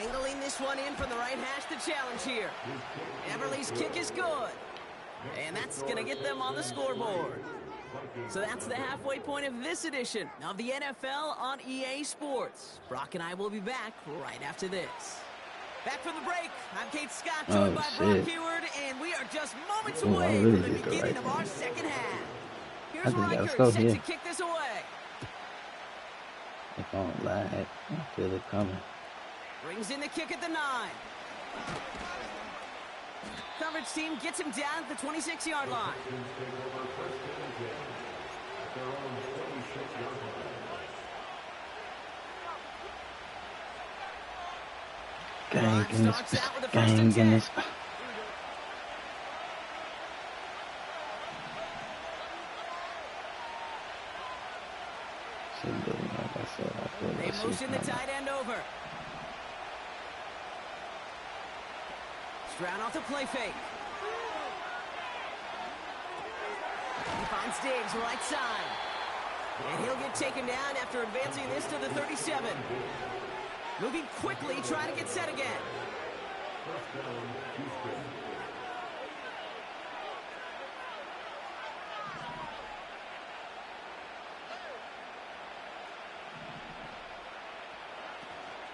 Angling this one in from the right hash, the challenge here. Everly's kick is good. And that's going to get them on the scoreboard. So that's the halfway point of this edition of the NFL on EA Sports. Brock and I will be back right after this. Back from the break, I'm Kate Scott, joined by Brock Hayward, and we are just moments away from the beginning of our second half. Here's Reichert set to kick this away. If I don't lie, I feel it coming. Brings in the kick at the 9. Coverage team gets him down at the 26-yard line. Gang in this. Gang in this. They motion the tight end over. Stroud off the play fake. He finds Diggs right side. And he'll get taken down after advancing this to the 37. Moving quickly, trying to get set again.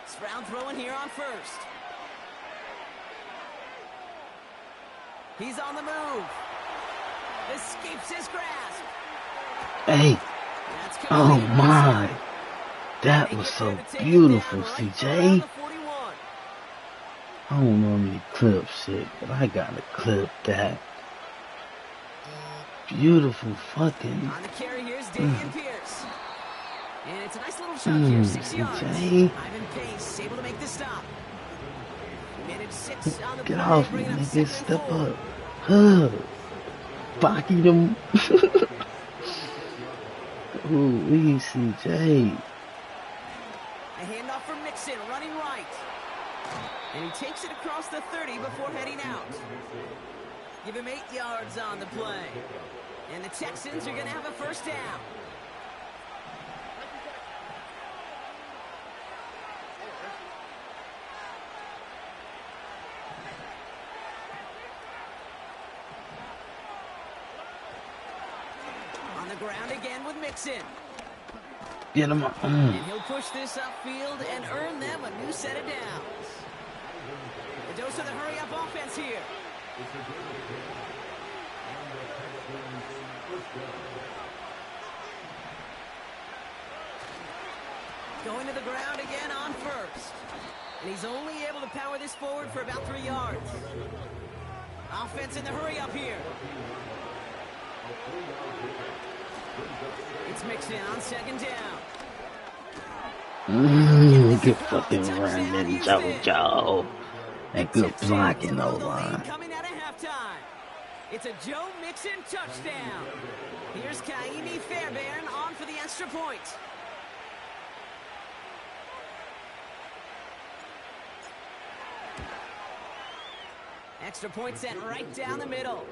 Stroud throwing here on first. He's on the move. Escapes his grasp. Hey. Oh my. That was so beautiful, CJ. I don't normally clip shit, but I gotta clip that. Beautiful fucking. On the carry, here's Dameon Pierce. And it's a nice little shot here, 6 yards. Ivan Pace able to make the stop. Minute 6 on the Get play, off me, nigga. Step up. Baki them. Ooh, we CJ. A handoff from Mixon, running right. And he takes it across the 30 before heading out. Give him 8 yards on the play. And the Texans are going to have a first down. On the ground again with Mixon. Get him up. And he'll push this upfield and earn them a new set of downs. A dose of the hurry-up offense here. Going to the ground again on first. And he's only able to power this forward for about 3 yards. Offense in the hurry-up here. It's Mixon on second down. Good fucking running, JoJo. And good blocking, O-line. Coming out of halftime. It's a Joe Mixon touchdown. Here's Kaimi Fairbairn on for the extra point. Extra point sent right down the middle.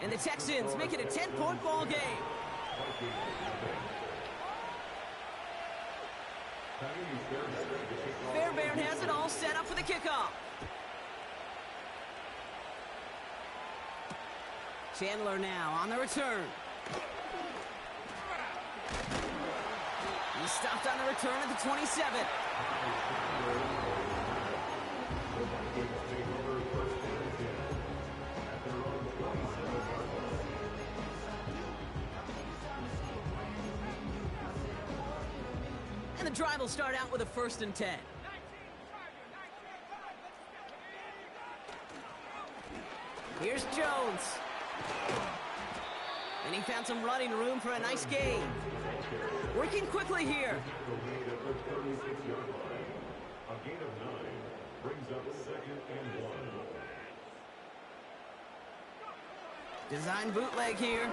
And the Texans make it a 10-point ball game. Fairbairn has it all set up for the kickoff. Chandler now on the return. He stopped on the return at the 27. And the drive will start out with a 1st and 10. Here's Jones. And he found some running room for a nice gain. Working quickly here. Design bootleg here.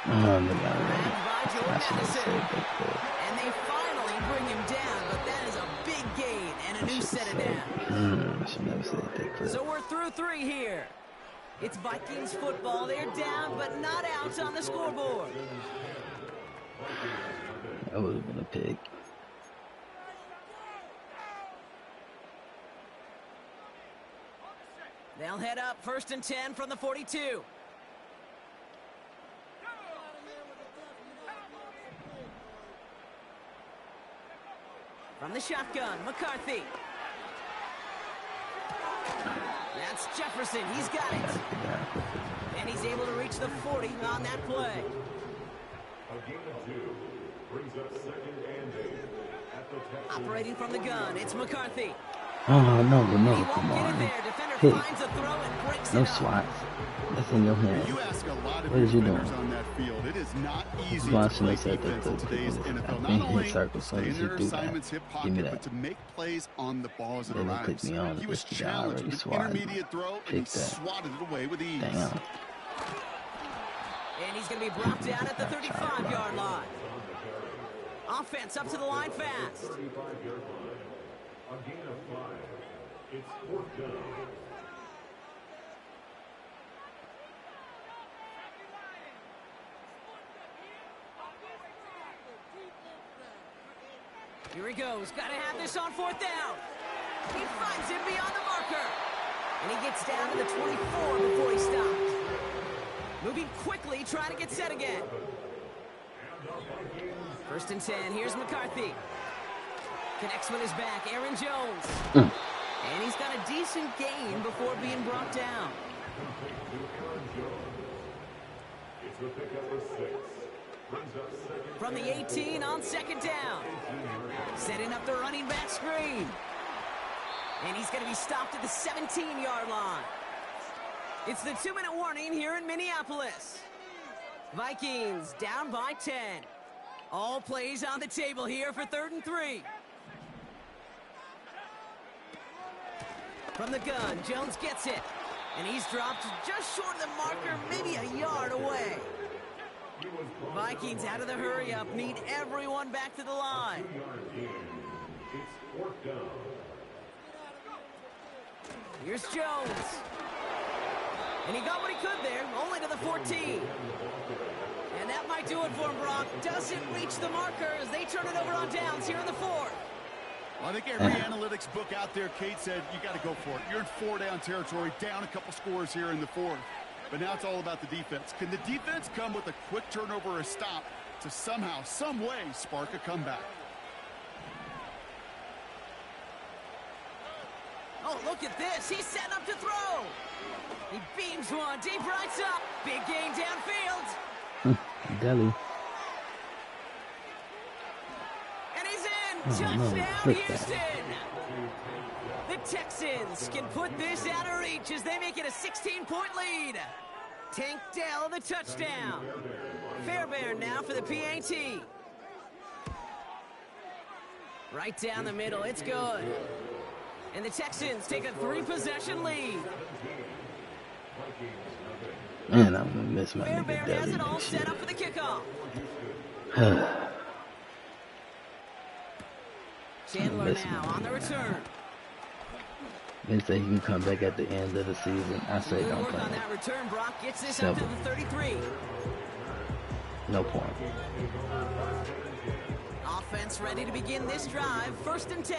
Oh, Grabbed by Jordan Addison. And they finally bring him down, but that is a big gain and a new set of downs. I should never say that clip. So we're through 3 here. It's Vikings football. They're down, but not out on the scoreboard. That would have been a pick. They'll head up 1st and 10 from the 42. From the shotgun, McCarthy. That's Jefferson. He's got it. And he's able to reach the 40 on that play. Operating from the gun, it's McCarthy. Oh, no, He come won't get it on. there. Defender Pick. finds a throw and breaks No it up. swats. That's in your hand. You ask a lot of What is you defenders doing? on that field. It is not easy Why to shouldn't I play say that defense in to today's people? NFL. I've Not been in only circles, so stay you in should their do that. assignment's hip Give me pocket, that. but to make plays on the ball as it They didn't click arrives. me on He it. was This guy challenged already with an swatted. intermediate throw, and he Pick that. swatted it away with ease. Damn. And he's going to be brought down at the 35-yard line. Offense up to the line fast. Here he goes. Got to have this on 4th down. He finds him beyond the marker. And he gets down to the 24 before he stops. Moving quickly, trying to get set again. 1st and 10. Here's McCarthy. Connects with his back. Aaron Jones. And he's got a decent gain before being brought down. From the 18 on 2nd down. Setting up the running back screen. And he's going to be stopped at the 17-yard line. It's the 2-minute warning here in Minneapolis. Vikings down by 10. All plays on the table here for 3rd and 3. From the gun, Jones gets it. And he's dropped just short of the marker, maybe a yard away. Vikings out of the hurry-up, need everyone back to the line. Here's Jones. And he got what he could there, only to the 14. And that might do it for him, Brock. Doesn't reach the marker as they turn it over on downs here in the 4th. Well, I think every analytics book out there, Kate said, you got to go for it. You're in 4-down territory, down a couple scores here in the 4th. But now it's all about the defense. Can the defense come with a quick turnover or a stop to somehow, some way, spark a comeback? Oh, look at this. He's setting up to throw. He beams one deep right up. Big gain downfield. Deli. And he's in. Oh, no, Touchdown, flip that. Houston. The Texans can put this out of reach as they make it a 16-point lead. Tank Dell the touchdown. Fairbairn now for the PAT. Right down the middle. It's good. And the Texans take a 3-possession lead. Man, I'm gonna miss my nigga Fairbairn has Deli it all and shit. set up for the kickoff. Chandler miss now my on the nigga, return. They say he can come back at the end of the season. I say Good don't work play on him. that return. Brock gets this up to Simple. the 33. No point. Offense ready to begin this drive. 1st and 10.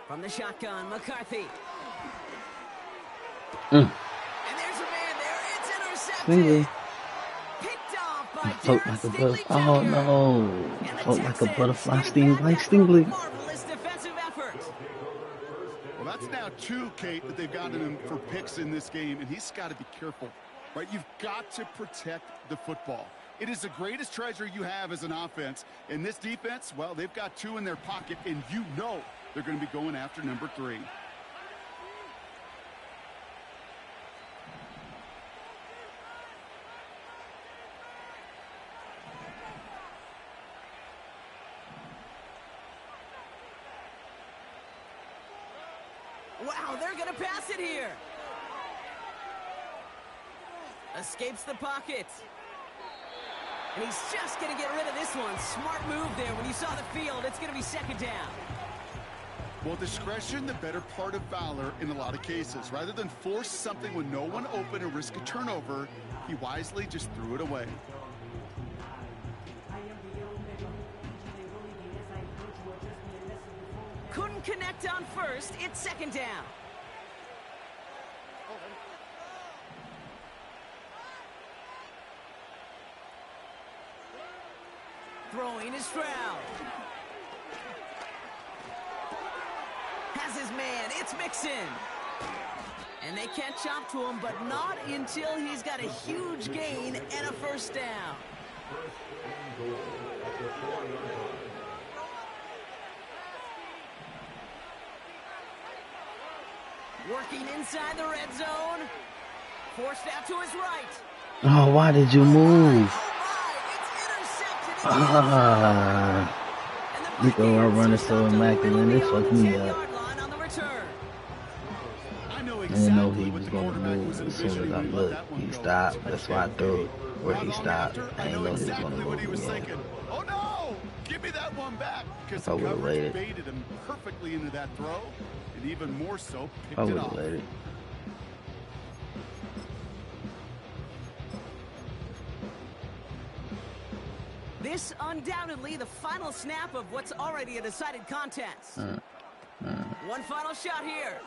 From the shotgun, McCarthy. And there's a man there. It's intercepted. Stingley. Picked off by Float Darren like a Stingley butterfly. Oh Jr. no. And the Float like a Texans butterfly. get Sting back like after a Stingley. marvelous defensive effort. Well, that's now 2, Kate, that they've gotten him for picks in this game, and he's got to be careful, right? You've got to protect the football. It is the greatest treasure you have as an offense. In this defense, well, they've got 2 in their pocket, and you know they're going to be going after number 3. Wow, they're going to pass it here. Escapes the pocket. And he's just going to get rid of this one. Smart move there. When you saw the field, it's going to be second down. Well, discretion, the better part of valor in a lot of cases. Rather than force something with no one open and risk a turnover, he wisely just threw it away. Couldn't connect on first. It's second down. Throwing is Stroud. Has his man. It's Mixon. And they catch up to him, but not until he's got a huge gain and a first down. Working inside the red zone. Forced out to his right. Oh, why did you move? You go out running so immaculate, this fucked me up. I didn't know he was going to move as soon as I looked. He stopped, that's why I threw it where he stopped. I didn't know he was going to move again. Oh no! Give me that one back! Because I would have waited. baited him perfectly into that throw, and even more so, picked I it would off. have waited. This undoubtedly the final snap of what's already a decided contest. One final shot here.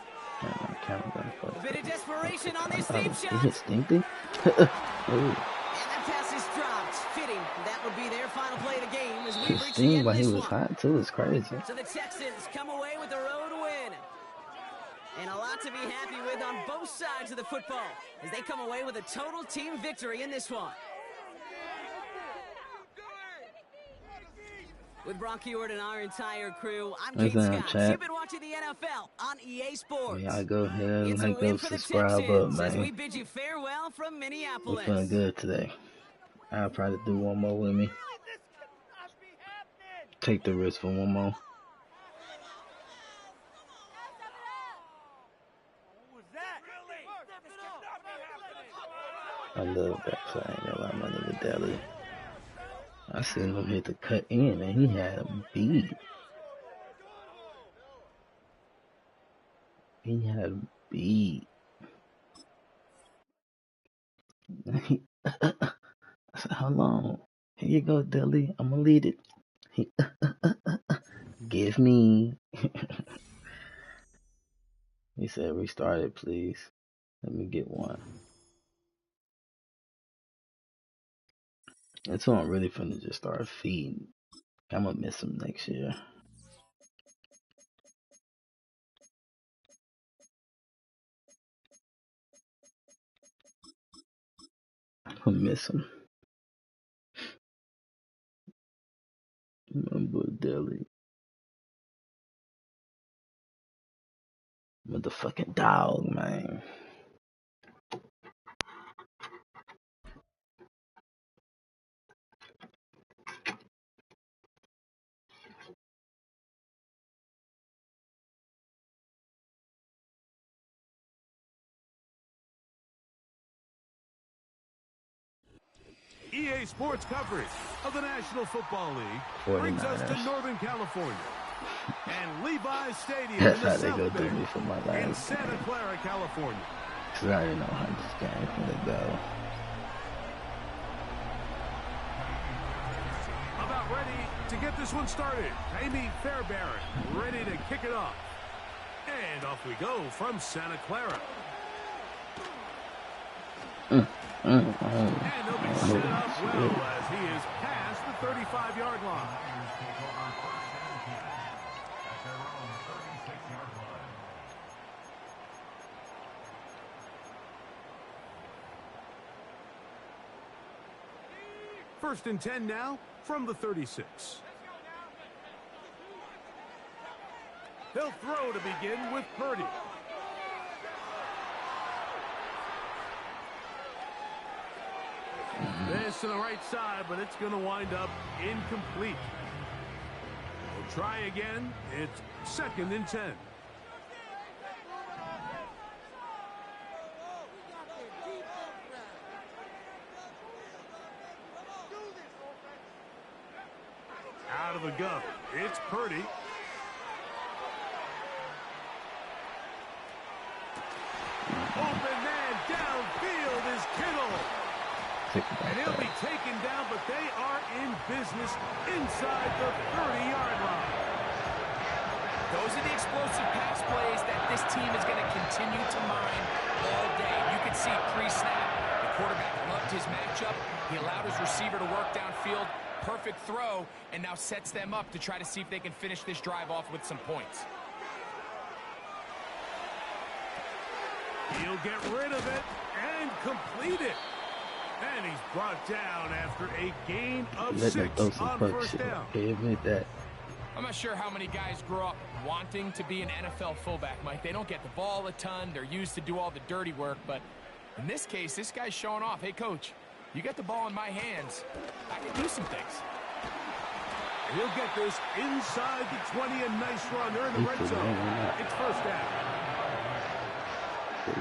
A bit of desperation on these deep shots. He's stinking. And that pass is dropped. Fitting. That would be their final play of the game as we reach the end But of he this was one. hot too. It's crazy. So the Texans come away with the road win. And a lot to be happy with on both sides of the football as they come away with a total team victory in this one. With Brock Ewart and our entire crew, I'm Kate Scott. You've been watching the NFL on EA Sports. Y'all go ahead It's and a win go for the subscribe up, Texans as we man. bid you farewell from Minneapolis. We're feeling good today. I'll probably do one more with me. Take the risk for one more. I love that play. I ain't gonna lie, my nigga Deli. I seen him hit the cut in and he had a beat. He had a beat. I said, how long? Here you go, Deli. I'm gonna lead it. He, give me. He said, restart it, please. Let me get one. That's who I'm really finna just start feeding. I'm gonna miss him next year. I'm gonna miss him. Remember Deli. Motherfucking dog, man. EA Sports coverage of the National Football League brings us to Northern California and Levi's Stadium That's in the how they South go Bay through me for my in last Santa game. Clara, California. Cause I already know how this game's gonna go. About ready to get this one started. Amy Fairbairn ready to kick it off. And off we go from Santa Clara. And they'll be set up well as he is past the 35-yard line. First and 10 now from the 36. They'll throw to begin with Purdy. This to the right side, but it's going to wind up incomplete. We'll try again. It's second and 10. out of the gun. It's Purdy. Open man downfield is Kittle. And he'll be taken down, but they are in business inside the 30-yard line. Those are the explosive pass plays that this team is going to continue to mine all day. You can see pre-snap, the quarterback loved his matchup. He allowed his receiver to work downfield. Perfect throw, and now sets them up to try to see if they can finish this drive off with some points. He'll get rid of it and complete it. And he's brought down after a gain of 6 on first down. Admit that. I'm not sure how many guys grow up wanting to be an NFL fullback, Mike. They don't get the ball a ton. They're used to do all the dirty work. But in this case, this guy's showing off. Hey, coach, you got the ball in my hands. I can do some things. And he'll get this inside the 20. A nice run. They're in the red zone. It's first down.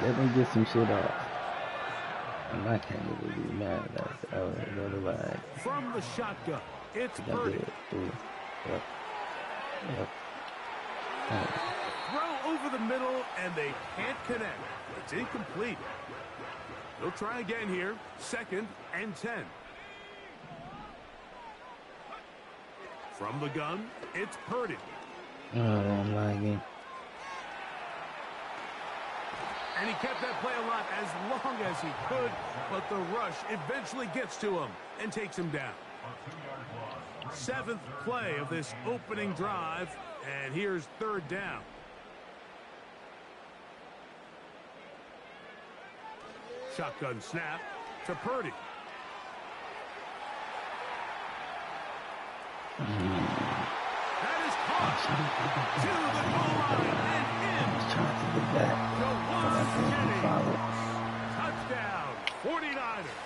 Let me get some shit off. And I can't really be mad at that. Otherwise, from the shotgun, it's Purdy. Throw over the middle, and they can't connect. It's incomplete. They'll try again here. 2nd and 10. From the gun, it's Purdy. Oh, I'm lagging. And he kept that play alive as long as he could, but the rush eventually gets to him and takes him down. 7th play of this opening drive, and here's 3rd down. Shotgun snap to Purdy. That is caught to the goal line and in. Touchdown, 49ers.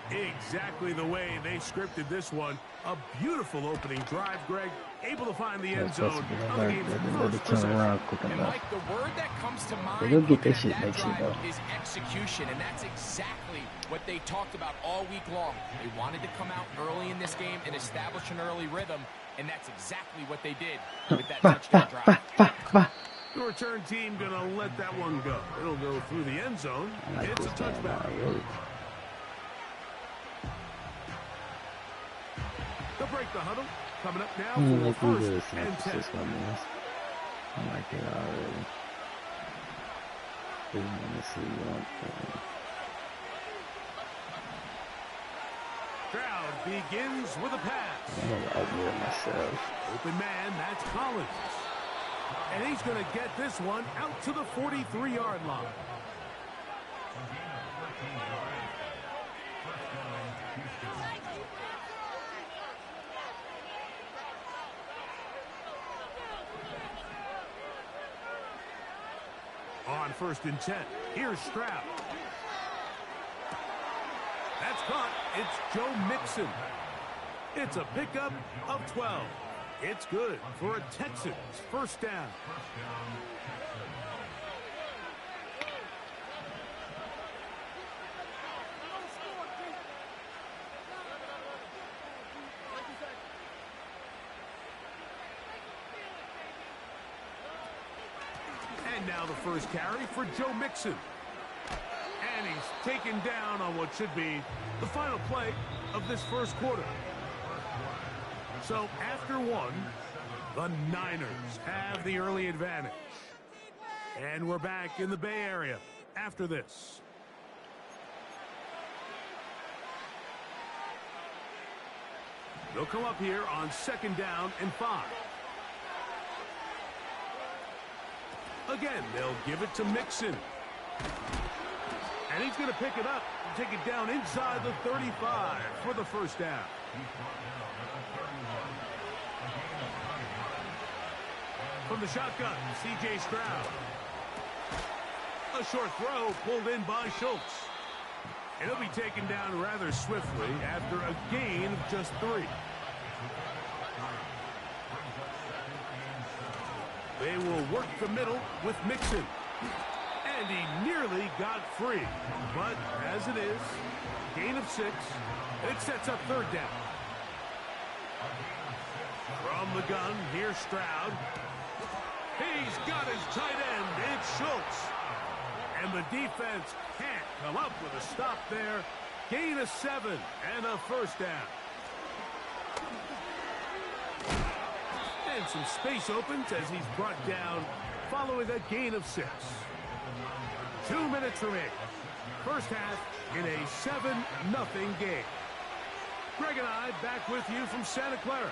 Exactly the way they scripted this one. A beautiful opening drive, Greg. Able to find the end zone on the game's first possession. And Mike, the word that comes to mind get looking that at shit that next year, drive though. is execution, and that's exactly what they talked about all week long. They wanted to come out early in this game and establish an early rhythm, and that's exactly what they did with that touchdown drive. The return team going to let that one go. It'll go through the end zone. It's a touchback. They'll break the huddle. Coming up now for 1st and 10. I like it already. Let me see one thing. Crowd begins with a pass. I'm gonna outdo myself. Open man, that's Collins. And he's going to get this one out to the 43-yard line. On 1st and 10, here's Stroud. That's caught. It's Joe Mixon. It's a pickup of 12. It's good for a Texans first down. And now the first carry for Joe Mixon. And he's taken down on what should be the final play of this first quarter. So after one, the Niners have the early advantage. And we're back in the Bay Area after this. They'll come up here on 2nd down and 5. Again, they'll give it to Mixon. And he's going to pick it up and take it down inside the 35 for the first down. From the shotgun, C.J. Stroud. A short throw pulled in by Schultz. And he'll be taken down rather swiftly after a gain of just 3. They will work the middle with Mixon. And he nearly got free. But as it is, gain of 6. And it sets up 3rd down. From the gun, here's Stroud. He's got his tight end. It's Schultz. And the defense can't come up with a stop there. Gain of 7 and a first down. And some space opens as he's brought down following a gain of 6. 2 minutes remaining. First half in a 7-0 game. Greg and I back with you from Santa Clara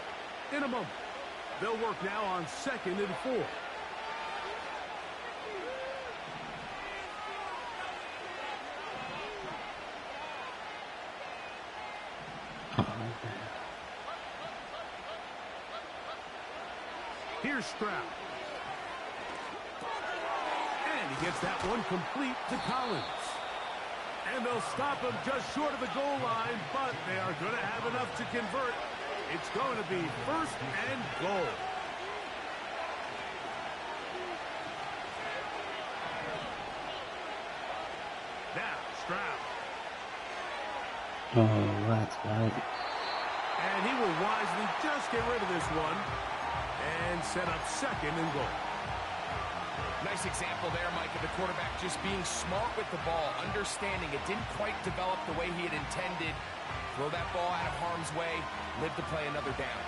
in a moment. They'll work now on 2nd and 4. Here's Stroud. And he gets that one complete to Collins. And they'll stop him just short of the goal line, but they are going to have enough to convert. It's going to be 1st and goal. Now, Stroud. Oh, that's right. And he will wisely just get rid of this one and set up 2nd and goal. Nice example there, Mike, of the quarterback just being smart with the ball, understanding it didn't quite develop the way he had intended. Throw that ball out of harm's way, live to play another down.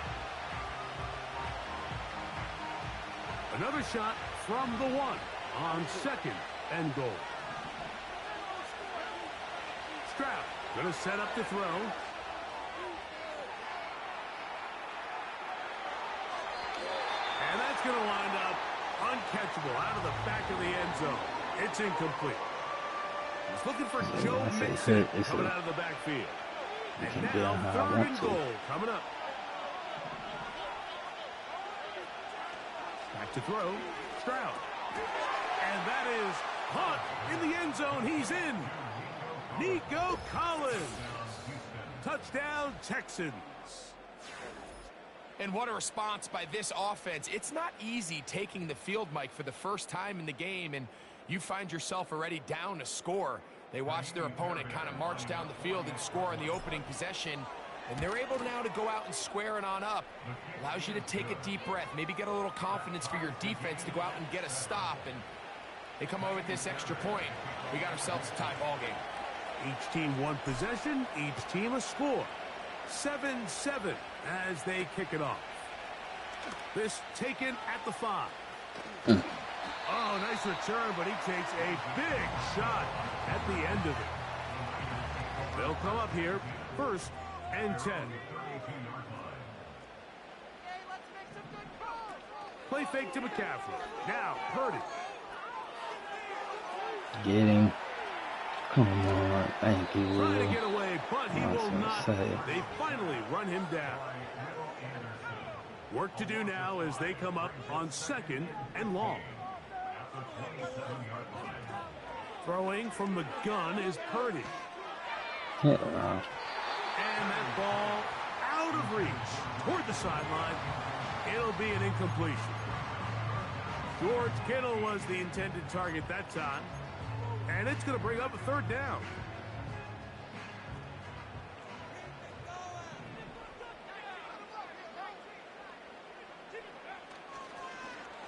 Another shot from the 1 on 2nd and goal. Stroud going to set up the throw. And that's going to wind up uncatchable out of the back of the end zone. It's incomplete. He's looking for Joe Mixon coming out of the backfield. And now 3rd and goal coming up. Back to throw. Stroud. And that is Hunt in the end zone. He's in. Nico Collins. Touchdown, Texans. And what a response by this offense. It's not easy taking the field, Mike, for the first time in the game, and you find yourself already down a score. They watch their opponent kind of march down the field and score in the opening possession, and they're able now to go out and square it on up. Allows you to take a deep breath, maybe get a little confidence for your defense to go out and get a stop, and they come over with this extra point. We got ourselves a tie ball game. Each team one possession, each team a score. 7-7 as they kick it off. This taken at the 5. Oh, nice return, but he takes a big shot at the end of it. They'll come up here, 1st and 10. Play fake to McCaffrey. Now, Purdy. Get him. Come on. Thank you. Trying to get away, but he will not. Say. They finally run him down. Work to do now as they come up on 2nd and long. Throwing from the gun is Purdy. Yeah. And that ball out of reach toward the sideline. It'll be an incompletion. George Kittle was the intended target that time. And it's going to bring up a 3rd down.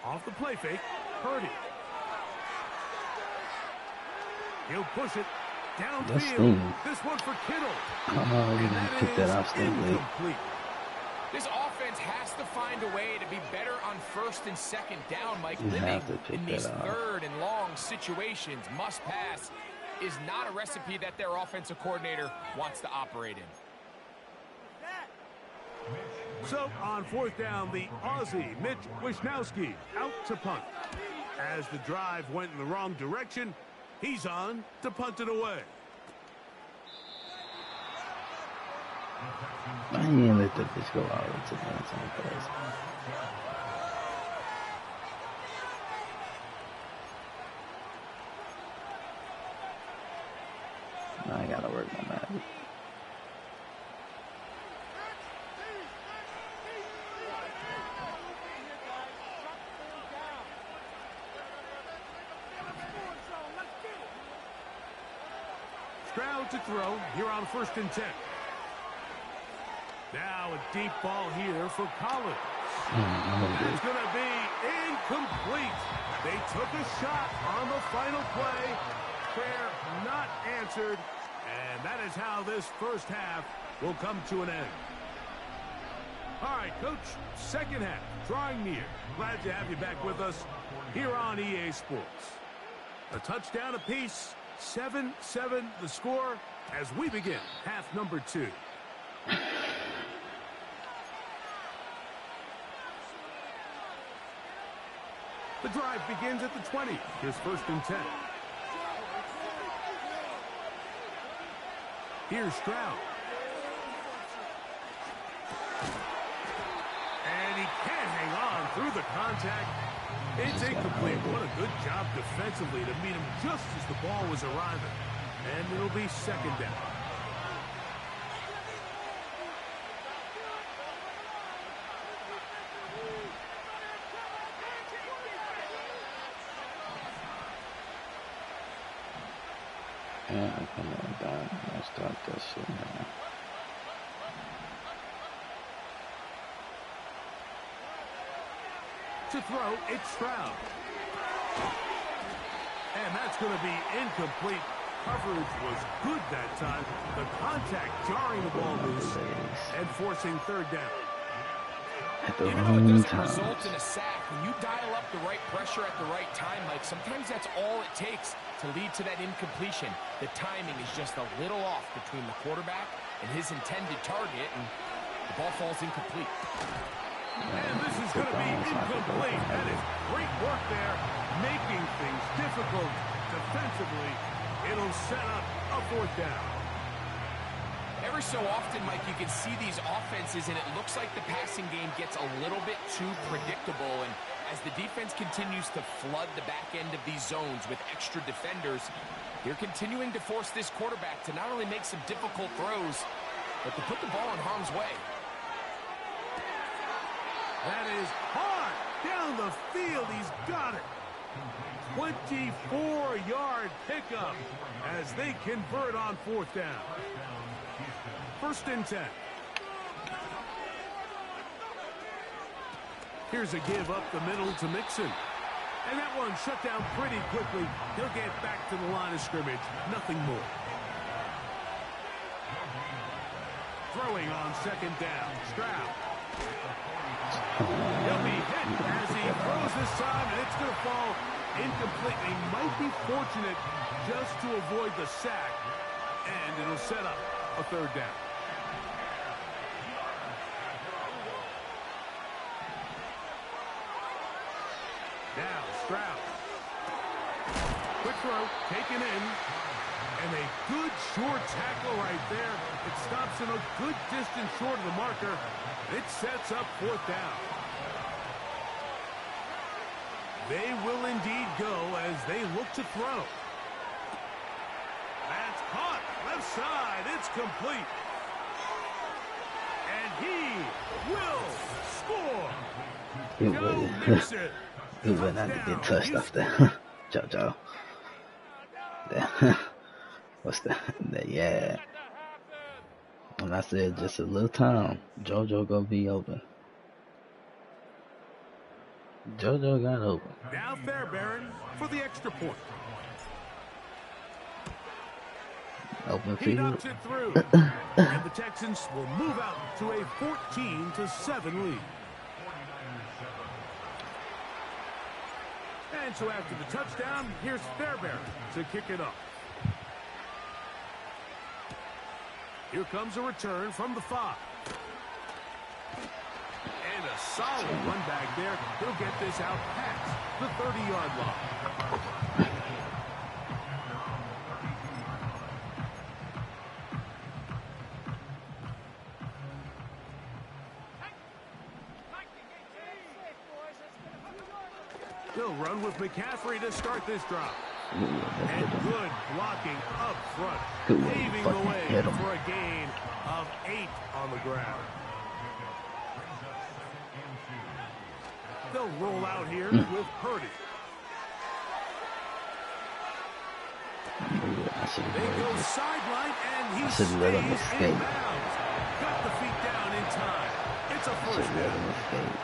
Off the play fake, Purdy. He'll push it downfield. This one for Kittle. Oh, you didn't pick that off, incomplete. This offense has to find a way to be better on 1st and 2nd down, Mike. You Living have to pick in these that off. 3rd and long situations, must pass, is not a recipe that their offensive coordinator wants to operate in. So on 4th down, the Aussie, Mitch Wishnowsky, out to punt. As the drive went in the wrong direction, he's on to punt it away. I ain't gonna let that bitch go out into the end zone first. I gotta work on that. Stroud to throw here on 1st and 10. Now a deep ball here for Collins. That's going to be incomplete. They took a shot on the final play. Prayer not answered. And that is how this first half will come to an end. All right, Coach, second half, drawing near. Glad to have you back with us here on EA Sports. A touchdown apiece, 7-7 the score as we begin half number 2. The drive begins at the 20. Here's 1st and 10. Here's Stroud. And he can't hang on through the contact. It's incomplete. What a good job defensively to meet him just as the ball was arriving. And it'll be 2nd down. Yeah, come on, dog. Let's start that shit now. To throw, it's Stroud. And that's going to be incomplete. Coverage was good that time. The contact jarring the ball loose and forcing 3rd down. You know, it doesn't result in a sack. When you dial up the right pressure at the right time, like sometimes that's all it takes to lead to that incompletion. The timing is just a little off between the quarterback and his intended target, and the ball falls incomplete. And this is going to be incomplete. That is great work there, making things difficult defensively. It'll set up a 4th down. Every so often, Mike, you can see these offenses, and it looks like the passing game gets a little bit too predictable. And as the defense continues to flood the back end of these zones with extra defenders, they're continuing to force this quarterback to not only make some difficult throws, but to put the ball in harm's way. That is hard down the field. He's got it. 24-yard pickup as they convert on 4th down. 1st and 10. Here's a give up the middle to Mixon. And that one shut down pretty quickly. He'll get back to the line of scrimmage. Nothing more. Throwing on 2nd down. Stroud. He'll be hit as he throws this time, and it's going to fall incomplete. He might be fortunate just to avoid the sack, and it'll set up a 3rd down. Now Stroud. Quick throw, taken in. And a good short tackle right there. It stops him a good distance short of the marker. It sets up 4th down. They will indeed go as they look to throw. That's caught. Left side. It's complete. And he will score. Joe Mixon. He went out to get touched off there. JoJo. Yeah. What's that? Yeah. When I said just a little time, JoJo gonna be open. JoJo got open. Now Fairbairn for the extra point. Open He field. knocks it through. And the Texans will move out to a 14-7 lead. And so after the touchdown, here's Fairbairn to kick it off. Here comes a return from the 5. And a solid run back there. He'll get this out past the 30-yard line. He'll run with McCaffrey to start this drive. And good blocking up front, paving the way for a gain of 8 on the ground. They'll roll out here with Purdy. They go sideline, and he stays in bounds. Got the feet down should first let him down. escape.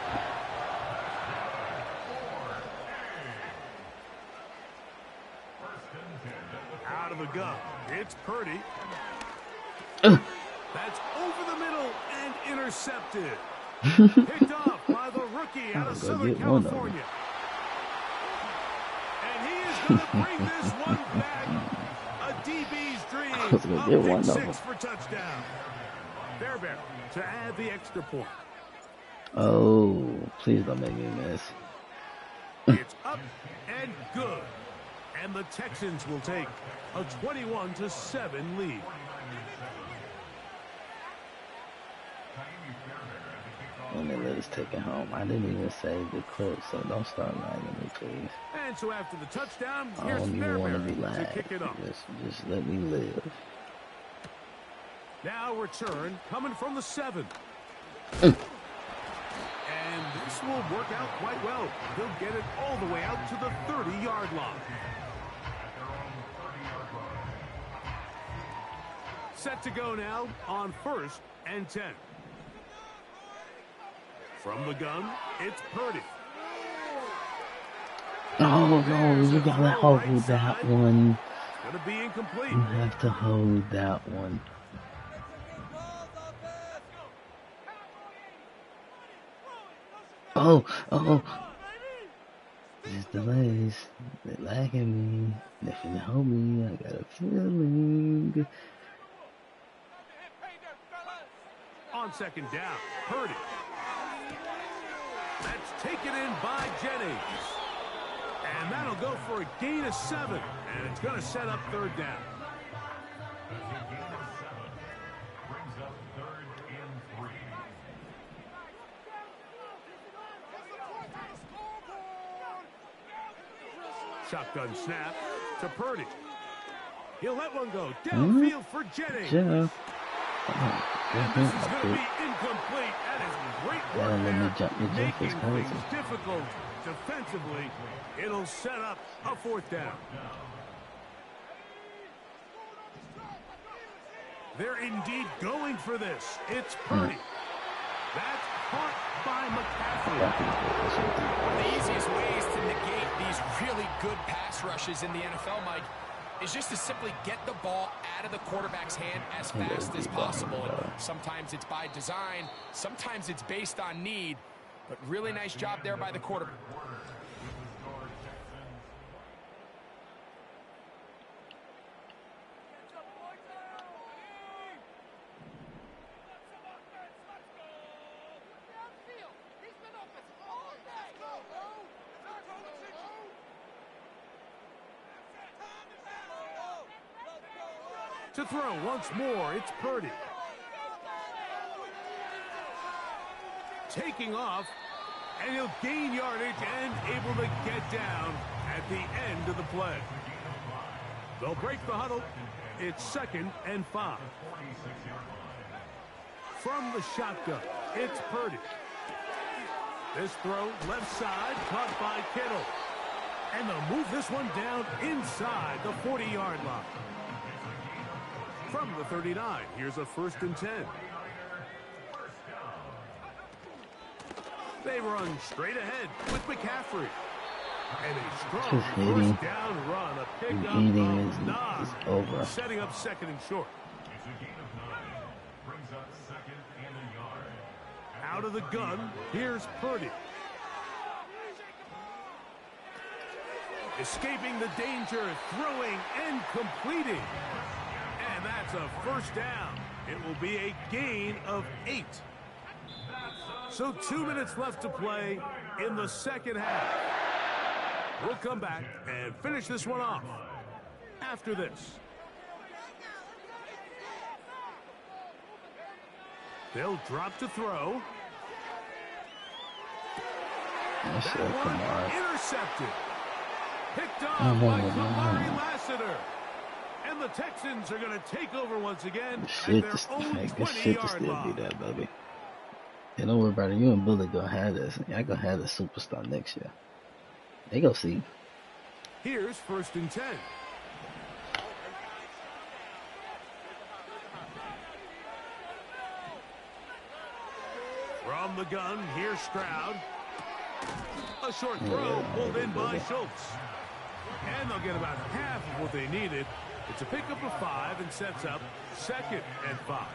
Out of the gun, it's Purdy. That's over the middle and intercepted. Picked off by the rookie out of Southern California. And he is going to bring this one back. A DB's dream. A pick six for touchdown. Fairbairn to add the extra point. Oh, please don't make me miss. It's up and good. And the Texans will take a 21-7 lead. And they let us take it home. I didn't even save the clip, so don't start lagging me, please. And so after the touchdown, I here's don't even want to be Fairbairn to kick lagged. it off. Just let me live. Now return coming from the 7. And this will work out quite well. They'll get it all the way out to the 30-yard line. Set to go now on 1st and 10. From the gun, it's Purdy. Oh, no, you gotta hold that one. It's gonna be incomplete. You have to hold that one. Oh. These delays, they're lagging me. They finna hold me. I got a feeling. On 2nd down, Purdy. That's taken in by Jennings. And that'll go for a gain of 7. And it's going to set up 3rd down. Shotgun snap to Purdy. He'll let one go downfield for Jennings. Yeah. And this is going to be incomplete. That is great work there. Making things difficult defensively. It'll set up a 4th down. They're indeed going for this. It's Purdy. That's caught by McCaffrey. One of the easiest ways to negate these really good pass rushes in the NFL, Mike, is just to simply get the ball out of the quarterback's hand as fast as possible. And sometimes it's by design, sometimes it's based on need, but really nice job there by the quarterback. To throw once more, it's Purdy. Taking off, and he'll gain yardage and able to get down at the end of the play. They'll break the huddle. It's 2nd and 5. From the shotgun, it's Purdy. This throw left side caught by Kittle. And they'll move this one down inside the 40-yard line. From the 39, here's a 1st and 10. They run straight ahead with McCaffrey. And a strong 1st down run, a pickup of 9, over. setting up 2nd and short. Out of the gun, here's Purdy. Escaping the danger, throwing and completing. And that's a 1st down. It will be a gain of 8. So 2 minutes left to play in the 2nd half. We'll come back and finish this one off after this. They'll drop to throw. That one intercepted. Picked off by Kamari Lassiter. And the Texans are going to take over once again at their own 20-yard line. Be that, baby. And don't worry about it. You and Bullet gonna have this. I gonna have the superstar next year. They go see. Here's 1st and 10. From the gun, here's Stroud. A short throw pulled in by Schultz. And they'll get about half of what they needed. It's a pickup of 5 and sets up 2nd and 5.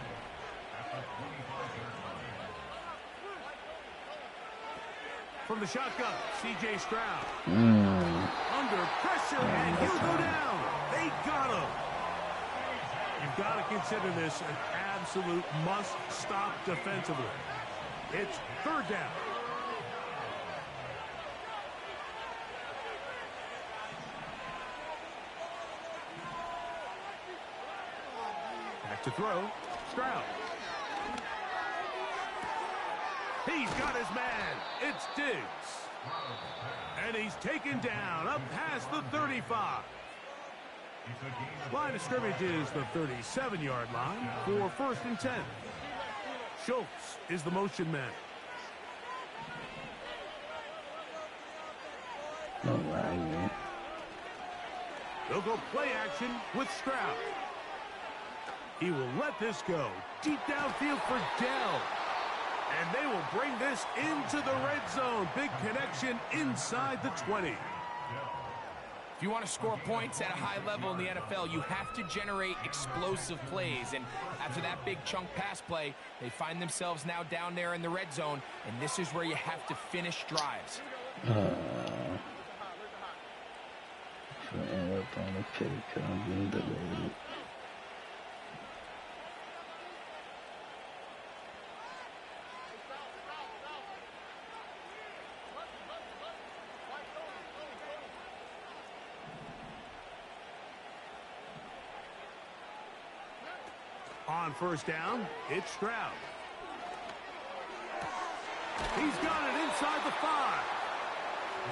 From the shotgun, C.J. Stroud. Under pressure, and he'll go down. They got him. You've got to consider this an absolute must-stop defensively. It's 3rd down. Back to throw, Stroud. He's got his man. It's Diggs. And he's taken down up past the 35. Line of scrimmage is the 37-yard line for 1st and 10. Schultz is the motion man. All right, man. They'll go play action with Stroud. He will let this go deep downfield for Dell. And they will bring this into the red zone. Big connection inside the 20. If you want to score points at a high level in the NFL, you have to generate explosive plays. And after that big chunk pass play, they find themselves now down there in the red zone. And this is where you have to finish drives. End up on the pick, I'm being delayed. On 1st down, it's Stroud. He's got it inside the 5.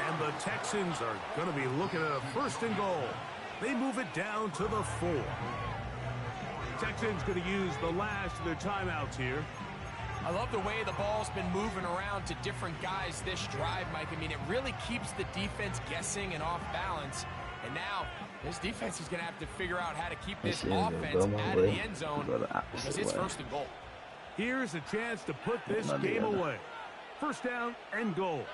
And the Texans are going to be looking at a 1st and goal. They move it down to the 4. Texans going to use the last of their timeouts here. I love the way the ball's been moving around to different guys this drive, Mike. I mean, it really keeps the defense guessing and off balance. And now, this defense is going to have to figure out how to keep this offense out of the end zone because it's 1st and goal. Here's a chance to put this game away. 1st down and goal.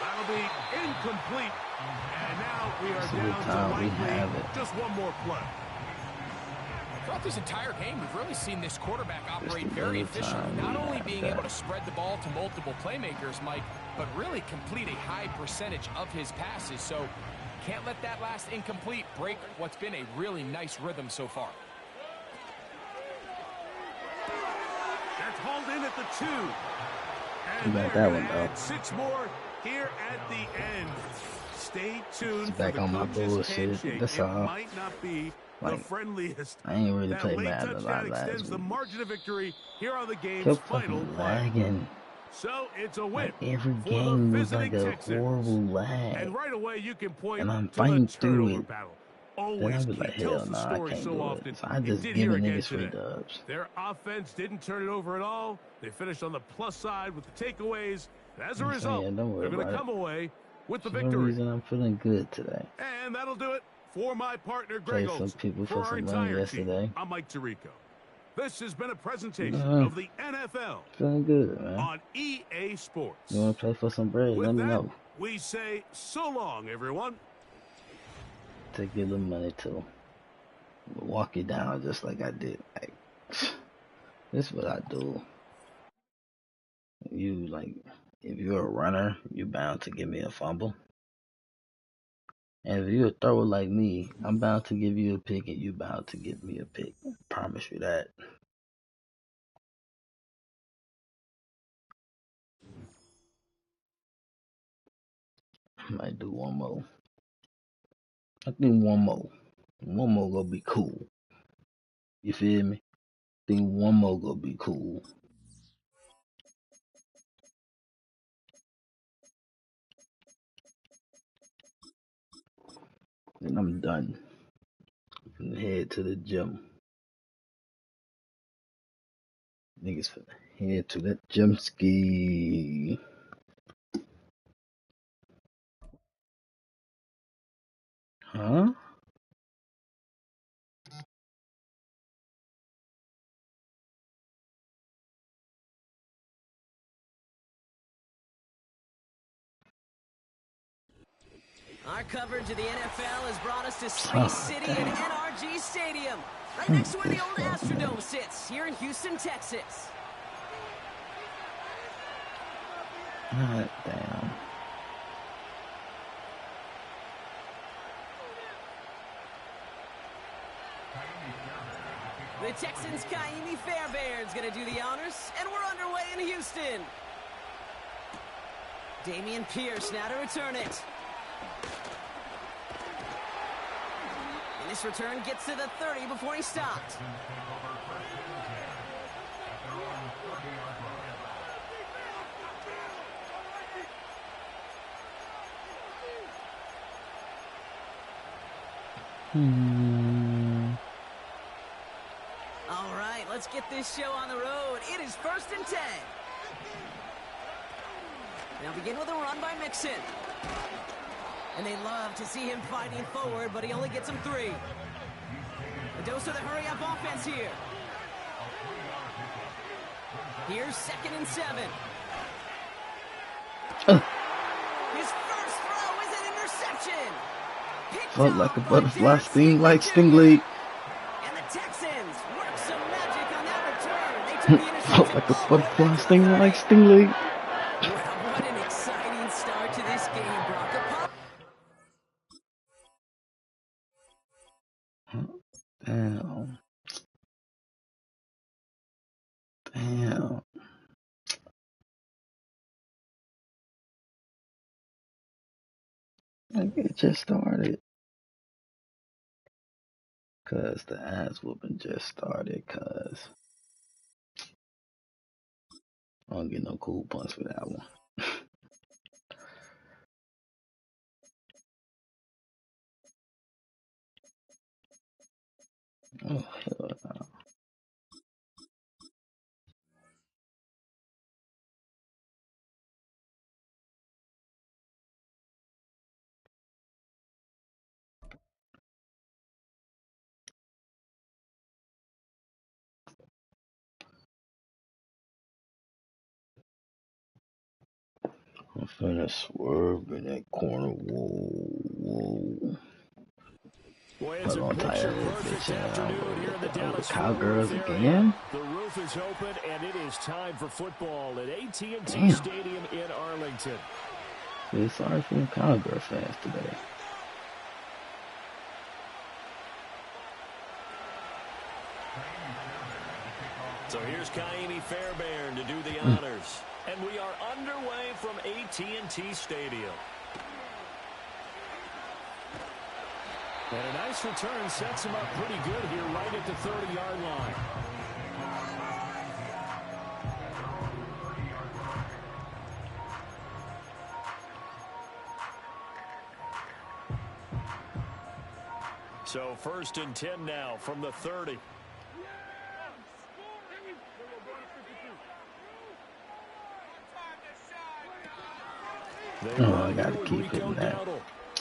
That'll be incomplete. And now we are down to likely just one more play. Throughout this entire game, we've really seen this quarterback operate very efficiently, not only being able to spread the ball to multiple playmakers, Mike, but really complete a high percentage of his passes. So can't let that last incomplete break what's been a really nice rhythm so far. That's hauled in at the 2. You And got they're that going one, to though. add 6 more here at the end. Stay tuned for Back the on my coach's bullshit. handshake. That's It all. might not be the Like, friendliest. I ain't really That played late Madden a lot touchdown last extends the week. margin of victory here on the game's Kept final fucking play. lagging. So it's a win Like every for game the was like visiting a Texans. horrible lag. And right away you can point And I'm to fighting the through turnover it. battle. Then I Always was key. like, Tells hell the no, I story can't so do often. it. So I It just did give here niggas again free today. dubs. Their offense didn't turn it over at all. They finished on the plus side with the takeaways. And as a I'm result, saying, don't worry they're going to about come away with the it. For no victory. reason, I'm feeling good today. And that'll do it for my partner, Played Greg some Olson. people For for our some money entire team, yesterday. I'm Mike Tirico. This has been a presentation of the NFL Feeling good, man. on EA Sports. You want to play for some bread? With Let me that, know. we say so long, everyone. Take your little money too. Walk you down just like I did. Like, this is what I do. You like, if you're a runner, you're bound to give me a fumble. And if you're a thrower like me, I'm bound to give you a pick and you're bound to give me a pick. I promise you that. I might do one more. I think one more. One more gonna be cool. You feel me? I think one more gonna be cool. Then I'm done. I'm finna head to the gym. Niggas finna head to that gym ski. Huh? Our coverage of the NFL has brought us to Space City and NRG Stadium, right next to where the old Astrodome sits, here in Houston, Texas. God damn. The Texans' Kaimi Fairbairn's going to do the honors, and we're underway in Houston. Damian Pierce now to return it. And this return gets to the 30 before he stopped. All right, let's get this show on the road. It is 1st and 10. Now begin with a run by Mixon. And they love to see him fighting forward, but he only gets them 3. A dose of the hurry-up offense here. Here's 2nd and 7. His first throw is an interception. Felt like a butterfly, sting like Stingley. And the Texans work some magic on that return. They took the interception. Felt like a butterfly, sting like Stingley. Well, what an exciting start to this game, Brock. Damn. Damn. Like it just started. Cause the ass whooping just started, cause I don't get no cool points for that one. Oh hell no. I'm finna swerve in that corner. Whoa. Boy, it's a Hold on, tired of this picture-perfect bitch. afternoon here in the Dallas Cowgirls area. again? The roof is open, and it is time for football at AT&T Damn. Stadium in Arlington. Feel sorry for the Cowgirl fans today. So here's Kaimi Fairbairn to do the honors. And we are underway from AT&T Stadium. And a nice return sets him up pretty good here right at the 30-yard line. So 1st and 10 now from the 30. Oh, I gotta keep hitting that.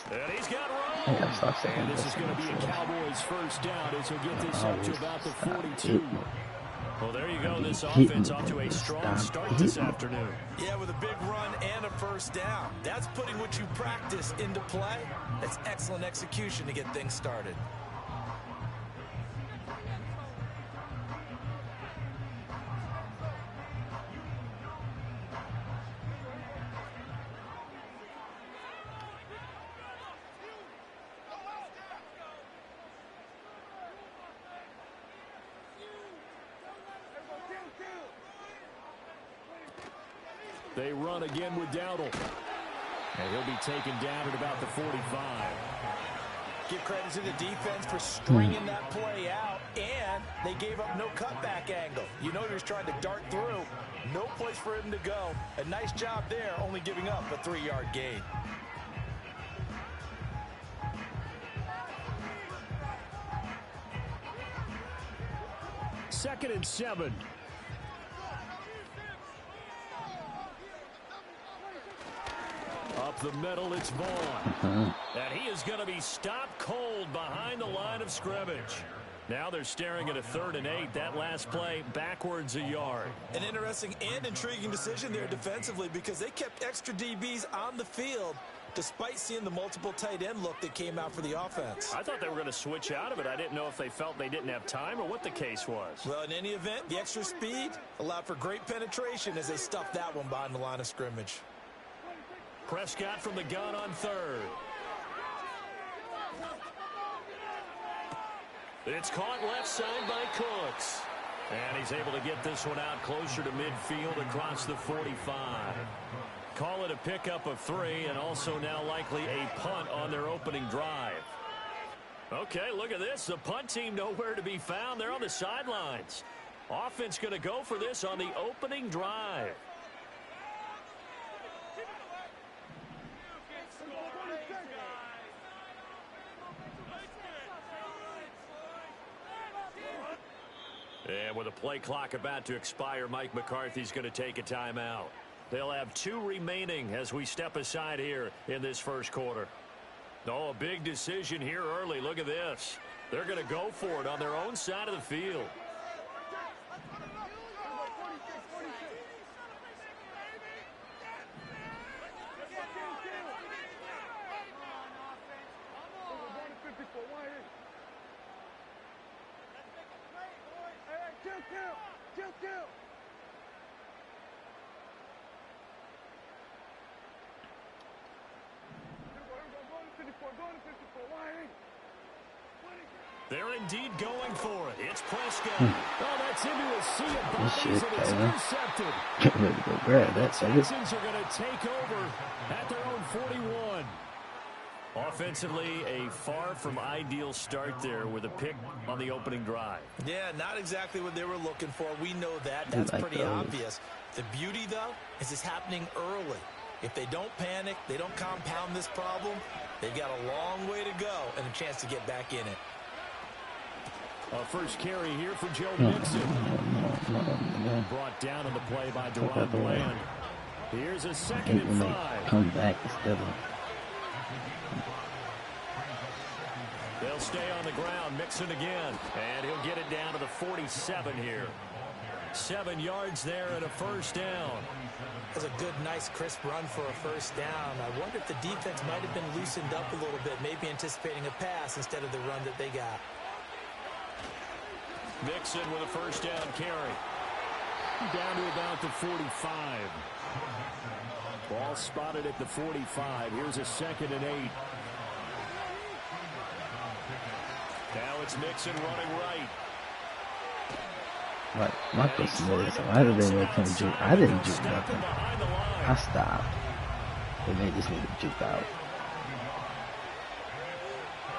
And he's got I gotta stop saying and this. this is going to be a Cowboys first down as he'll get this up to about the 42. Well, there you go. This offense off to a strong start this afternoon. Yeah, with a big run and a first down. That's putting what you practice into play. That's excellent execution to get things started. They run again with Dowdle. And he'll be taken down at about the 45. Give credit to the defense for stringing that play out, and they gave up no cutback angle. You know he was trying to dart through. No place for him to go. A nice job there, only giving up a 3-yard gain. Second and 7. Up the middle, it's Vaughn. And he is going to be stopped cold behind the line of scrimmage. Now they're staring at a 3rd and 8. That last play backwards a yard. An interesting and intriguing decision there defensively because they kept extra DBs on the field despite seeing the multiple tight end look that came out for the offense. I thought they were going to switch out of it. I didn't know if they felt they didn't have time or what the case was. Well, in any event, the extra speed allowed for great penetration as they stuffed that one behind the line of scrimmage. Prescott from the gun on third. It's caught left side by Cooks. And he's able to get this one out closer to midfield across the 45. Call it a pickup of 3 and also now likely a punt on their opening drive. Okay, look at this. The punt team nowhere to be found. They're on the sidelines. Offense going to go for this on the opening drive. And with a play clock about to expire, Mike McCarthy's going to take a timeout. They'll have 2 remaining as we step aside here in this first quarter. Oh, a big decision here early. Look at this. They're going to go for it on their own side of the field. They're indeed going for it. It's Prescott. Oh, that's into a sea of bodies, and it's intercepted. Get ready to go grab that. The Texans are going to take over at their own 41. Offensively, a far from ideal start there with a pick on the opening drive. Yeah, not exactly what they were looking for. We know that. That's pretty obvious. The beauty, though, is it's happening early. If they don't panic, they don't compound this problem, they've got a long way to go and a chance to get back in it. A first carry here for Joe Mixon. Brought down on the play by Deron Bland. Here's a 2nd and 5. Come back instead of. They'll stay on the ground. Mixon again. And he'll get it down to the 47 here. 7 yards there and a first down. That's a good, nice, crisp run for a first down. I wonder if the defense might have been loosened up a little bit, maybe anticipating a pass instead of the run that they got. Mixon with a first down carry. Down to about the 45. Ball spotted at the 45. Here's a 2nd and 8. Now it's Mixon running right. Right, my question is, why did they make him juke? I didn't juke nothing. I stopped. They made this nigga juke out.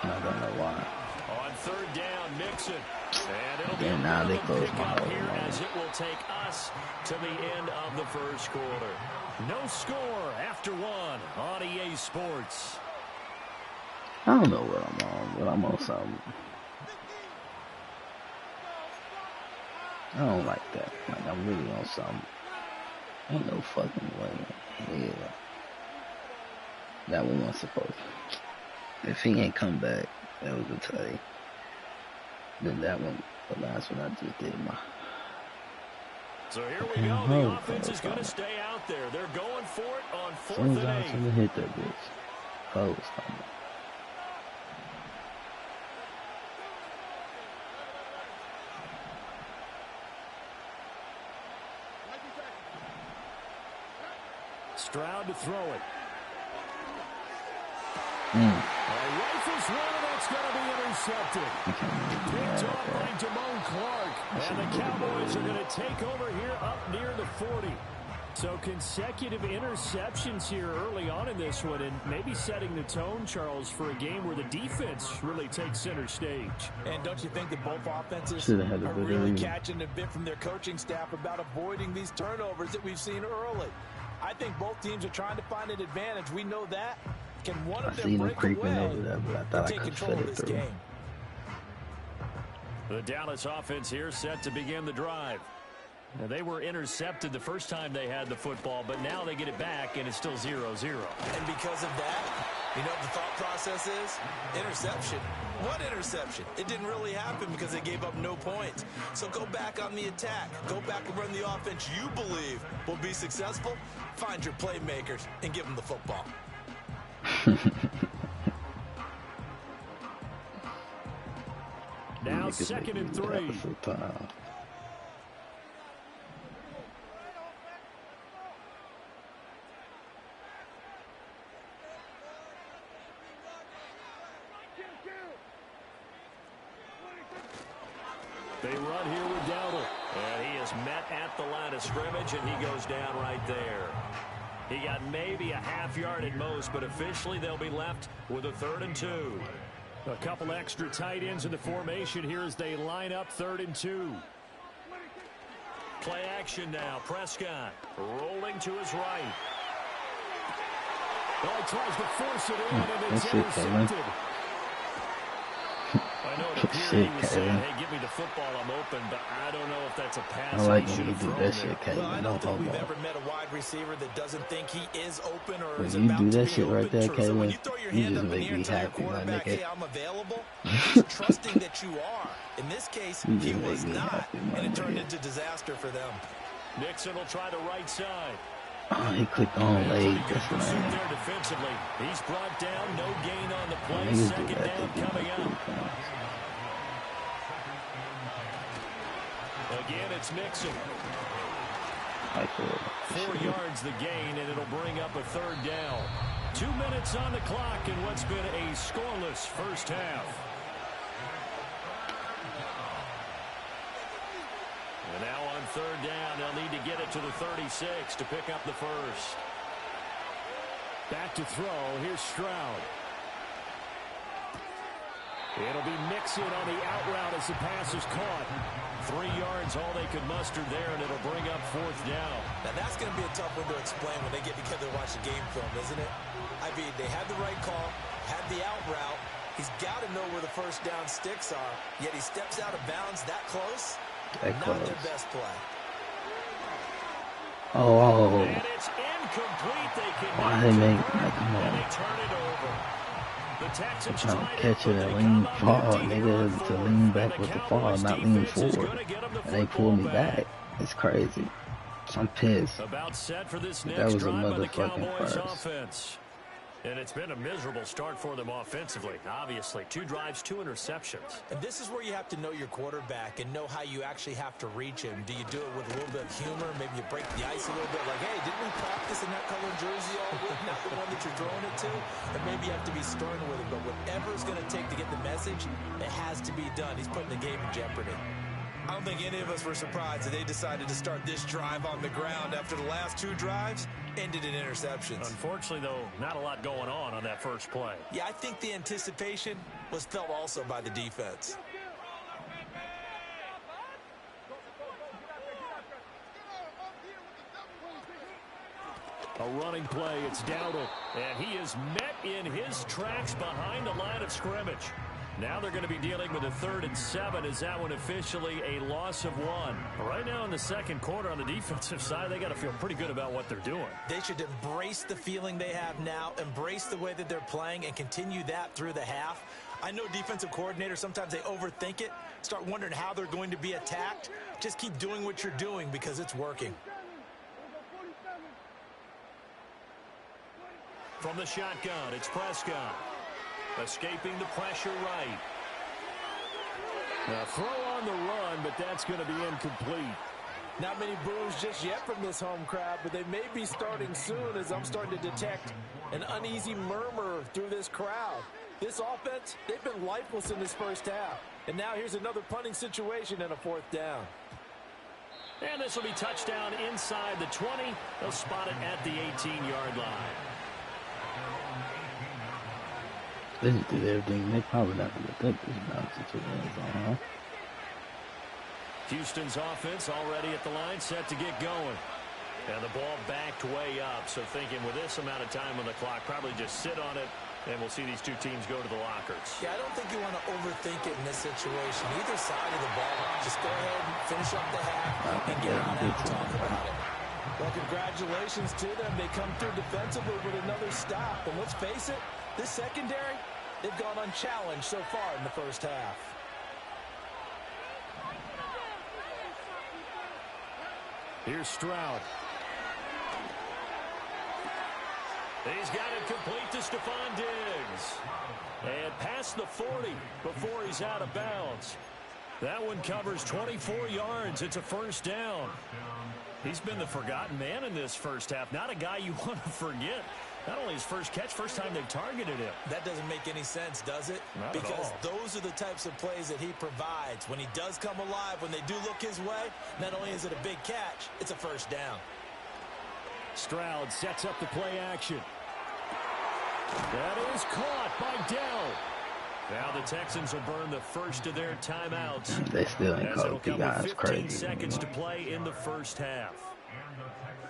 And I don't know why. On 3rd down, Mixon. And it'll Then now they close my whole here as it will take us to the end of the first quarter. No score after 1 on EA Sports. I don't know what I'm on, but I'm on something. I don't like that. Like, I'm really on something. Ain't no fucking way. Yeah. That one was supposed to. If he ain't come back, that was a tie. Then that one, the last one I just did my. So here we go. The offense is going to stay out there. They're going for it on 4th and 8. As soon as I hit that bitch. Close coming. Stroud to throw it. A rifles one, and that's going to be intercepted. Picked off by Damone Clark. And the Cowboys are going to take over here up near the 40. So consecutive interceptions here early on in this one, and maybe setting the tone, Charles, for a game where the defense really takes center stage. And don't you think that both offenses are really catching a bit from their coaching staff about avoiding these turnovers that we've seen early? I think both teams are trying to find an advantage. We know that. Can one of them break away and take control of this game? The Dallas offense here set to begin the drive. Now, they were intercepted the first time they had the football, but now they get it back, and it's still 0-0. And because of that, you know what the thought process is? Interception. What interception? It didn't really happen because they gave up no points. So go back on the attack. Go back and run the offense you believe will be successful. Find your playmakers and give them the football. Now 2nd and 3. They run here with Dowdle. And he is met at the line of scrimmage, and he goes down right there. He got maybe a half yard at most, but officially they'll be left with a 3rd and 2. A couple extra tight ends in the formation here as they line up 3rd and 2. Play action now. Prescott rolling to his right. Oh, he tries to force it in, and it's intercepted. I know it appeared he was saying, hey, give me the football, I'm open, but I don't know if that's a pass. I like when you do that shit, Well, I don't think we've ever met a wide receiver that doesn't think he is open or is when you about do to that be shit open. right there, So when Kayla, you throw your you hand just up in the make air me and tell your happy, my quarterback, nigga. hey, I'm available, he's trusting that you are. In this case, You he just was make me not, happy, my and it turned nigga. into disaster for them. Nixon will try the right side. Oh, he clicked on late. Pretty good pursuit there defensively. He's brought down, no gain on the play. Niggas do 2nd that, down they do coming that up. 3 points. Again, it's Nixon. Like 4 yards the gain, and it'll bring up a 3rd down. 2 minutes on the clock in what's been a scoreless first half. And now on 3rd down, they'll need to get it to the 36 to pick up the first. Back to throw. Here's Stroud. It'll be Mixon on the out route as the pass is caught. 3 yards, all they could muster there, and it'll bring up 4th down. Now, that's going to be a tough one to explain when they get together and watch the game film, isn't it? I mean, they had the right call, had the out route. He's got to know where the first down sticks are, yet he steps out of bounds that close. Not their best play. Oh. And it's incomplete. They can Why they make and more? they turn it over. The Texans Trying tried to catch it but and they lean come up forward, empty nigga, here on to 4th. lean And back the with the Cowboys fall, not lean defense is forward. gonna get 'em the And they pulled me football back. It's crazy. I'm pissed. About set for this That next was a drive by the motherfucking Cowboys first. offense. And it's been a miserable start for them offensively. Obviously, 2 drives, 2 interceptions. And this is where you have to know your quarterback and know how you actually have to reach him. Do you do it with a little bit of humor? Maybe you break the ice a little bit like, hey, didn't we practice in that color jersey all week? Not the one that you're throwing it to. And maybe you have to be stern with him. But whatever it's going to take to get the message, it has to be done. He's putting the game in jeopardy. I don't think any of us were surprised that they decided to start this drive on the ground after the last 2 drives ended in interceptions. Unfortunately, though, not a lot going on that first play. Yeah, I think the anticipation was felt also by the defense. A running play, it's Dowdle, and he is met in his tracks behind the line of scrimmage. Now they're going to be dealing with a 3rd and 7. Is that one officially a loss of 1? Right now in the second quarter on the defensive side, they got to feel pretty good about what they're doing. They should embrace the feeling they have now, embrace the way that they're playing, and continue that through the half. I know defensive coordinators, sometimes they overthink it, start wondering how they're going to be attacked. Just keep doing what you're doing because it's working. From the shotgun, it's Prescott. Escaping the pressure right. Now throw on the run, but that's going to be incomplete. Not many boos just yet from this home crowd, but they may be starting soon as I'm starting to detect an uneasy murmur through this crowd. This offense, they've been lifeless in this first half. And now here's another punting situation and a 4th down. And this will be touchdown inside the 20. They'll spot it at the 18-yard line. They just did everything. They probably not going to think this bounce into the end zone, huh? Houston's offense already at the line, set to get going. And the ball backed way up, so thinking with this amount of time on the clock, probably just sit on it, and we'll see these 2 teams go to the lockers. Yeah, I don't think you want to overthink it in this situation. Either side of the ball, just go ahead and finish up the half and get on out and talk about it. Well, congratulations to them. They come through defensively with another stop. And let's face it, this secondary, they've gone unchallenged so far in the first half. Here's Stroud. He's got it complete to Stephon Diggs. And past the 40 before he's out of bounds. That one covers 24 yards. It's a first down. He's been the forgotten man in this first half. Not a guy you want to forget. Not only his first catch, first time they've targeted him. That doesn't make any sense, does it? Not because at all. Those are the types of plays that he provides. When he does come alive, when they do look his way, not only is it a big catch, it's a first down. Stroud sets up the play action. That is caught by Dell. Now the Texans will burn the first of their timeouts. They still ain't As it'll called the come with guys 15 crazy. seconds to play in the first half.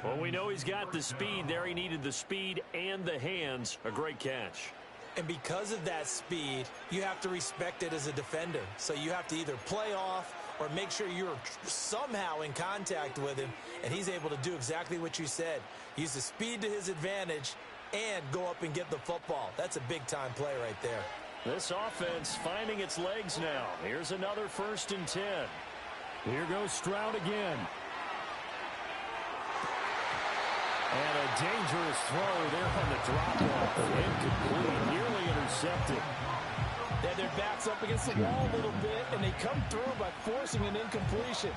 Well, we know he's got the speed there. He needed the speed and the hands. A great catch. And because of that speed, you have to respect it as a defender. So you have to either play off or make sure you're somehow in contact with him, and he's able to do exactly what you said. Use the speed to his advantage and go up and get the football. That's a big-time play right there. This offense finding its legs now. Here's another 1st and 10. Here goes Stroud again. And a dangerous throw there on the drop-off. Incomplete, nearly intercepted. They have their backs up against the wall a little bit, and they come through by forcing an incompletion.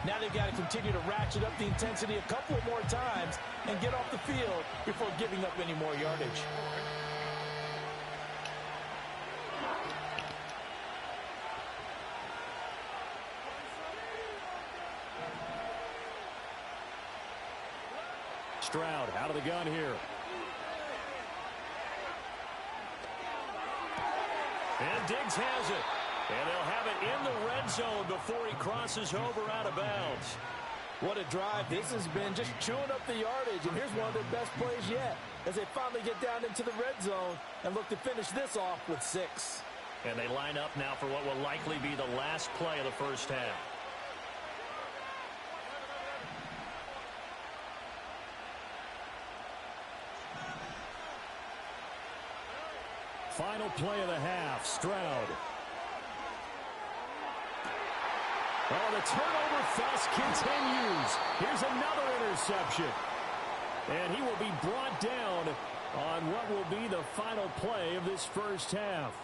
Now they've got to continue to ratchet up the intensity a couple of more times and get off the field before giving up any more yardage. Stroud out of the gun here. And Diggs has it. And they'll have it in the red zone before he crosses over out of bounds. What a drive this has been, just chewing up the yardage. And here's one of their best plays yet as they finally get down into the red zone and look to finish this off with 6. And they line up now for what will likely be the last play of the first half. Final play of the half, Stroud. Oh, the turnover fest continues. Here's another interception. And he will be brought down on what will be the final play of this first half.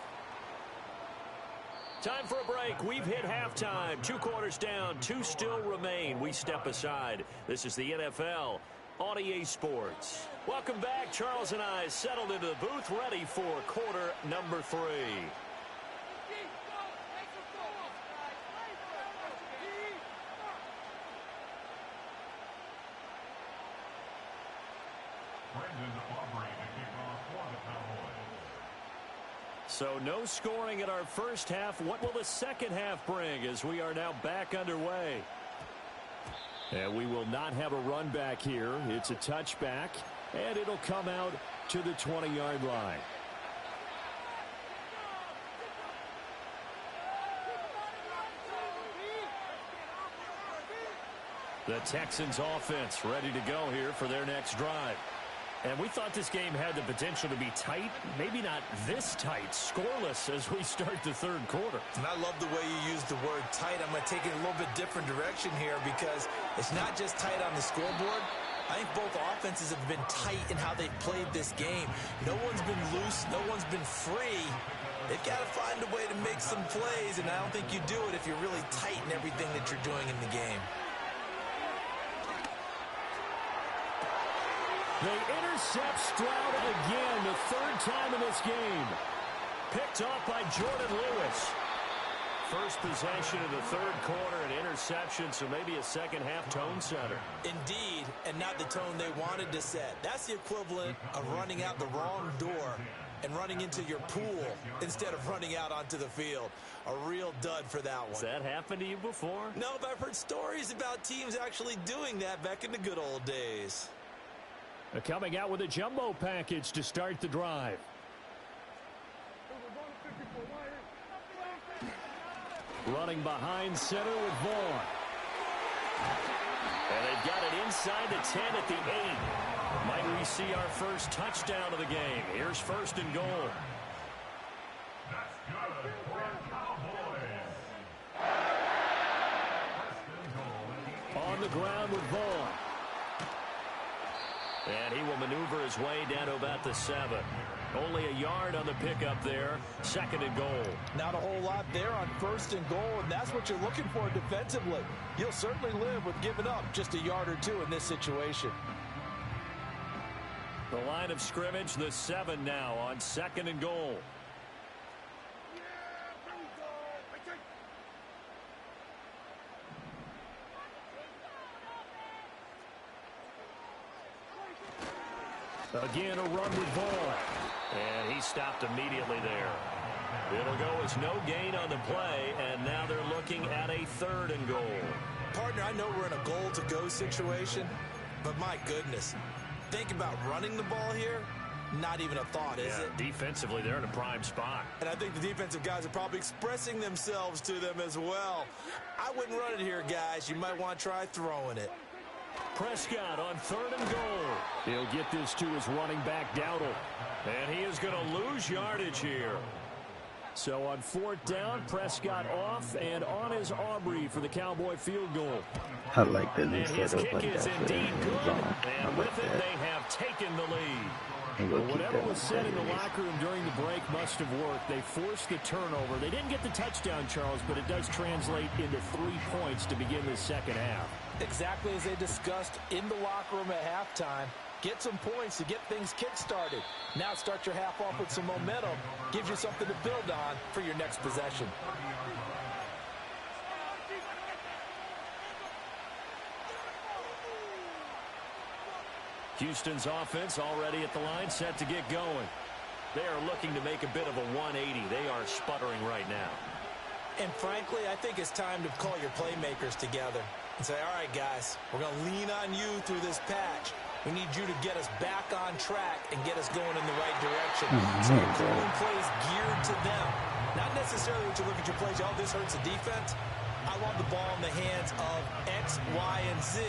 Time for a break. We've hit halftime. 2 quarters down, 2 still remain. We step aside. This is the NFL on EA Sports. Welcome back. Charles and I settled into the booth, ready for quarter number 3. So no scoring in our first half. What will the second half bring as we are now back underway? And we will not have a run back here. It's a touchback, and it'll come out to the 20-yard line. The Texans offense ready to go here for their next drive. And we thought this game had the potential to be tight, maybe not this tight, scoreless as we start the third quarter. And I love the way you use the word tight. I'm going to take it a little bit different direction here because it's not just tight on the scoreboard. I think both offenses have been tight in how they've played this game. No one's been loose. No one's been free. They've got to find a way to make some plays, and I don't think you do it if you're really tight in everything that you're doing in the game. They intercept Stroud again, the 3rd time in this game. Picked off by Jordan Lewis. First possession of the 3rd quarter, an interception, so maybe a second half tone setter. Indeed, and not the tone they wanted to set. That's the equivalent of running out the wrong door and running into your pool instead of running out onto the field. A real dud for that one. Has that happened to you before? No, but I've heard stories about teams actually doing that back in the good old days. They're coming out with a jumbo package to start the drive. Running behind center with Vaughn. And they've got it inside the 10 at the 8. Might we see our first touchdown of the game? Here's 1st and goal. On the ground with Vaughn. And he will maneuver his way down to about the 7. Only a yard on the pickup there. 2nd and goal. Not a whole lot there on 1st and goal, and that's what you're looking for defensively. You'll certainly live with giving up just a yard or 2 in this situation. The line of scrimmage, the 7 now on 2nd and goal. Again, a run with ball. And he stopped immediately there. It'll go as no gain on the play, and now they're looking at a 3rd and goal. Partner, I know we're in a goal-to-go situation, but my goodness, think about running the ball here. Not even a thought, is it? Defensively, they're in a prime spot. And I think the defensive guys are probably expressing themselves to them as well. I wouldn't run it here, guys. You might want to try throwing it. Prescott on 3rd and goal. He'll get this to his running back, Dowdle. And he is going to lose yardage here. So on 4th down, Prescott off, and on is Aubrey for the Cowboy field goal. I like that he And set his up kick like is that. indeed good. And I with like it, that. they have taken the lead. And Well, go keep whatever that was like said that in the is. locker room during the break must have worked. They forced the turnover. They didn't get the touchdown, Charles, but it does translate into 3 points to begin the second half. Exactly as they discussed in the locker room at halftime. Get some points to get things kick-started. Now start your half off with some momentum. Gives you something to build on for your next possession. Houston's offense already at the line, set to get going. They are looking to make a bit of a 180. They are sputtering right now. And frankly, I think it's time to call your playmakers together and say, all right, guys, we're going to lean on you through this patch. We need you to get us back on track and get us going in the right direction. So you're calling plays geared to them. Not necessarily that you look at your plays, oh, this hurts the defense. I want the ball in the hands of X, Y, and Z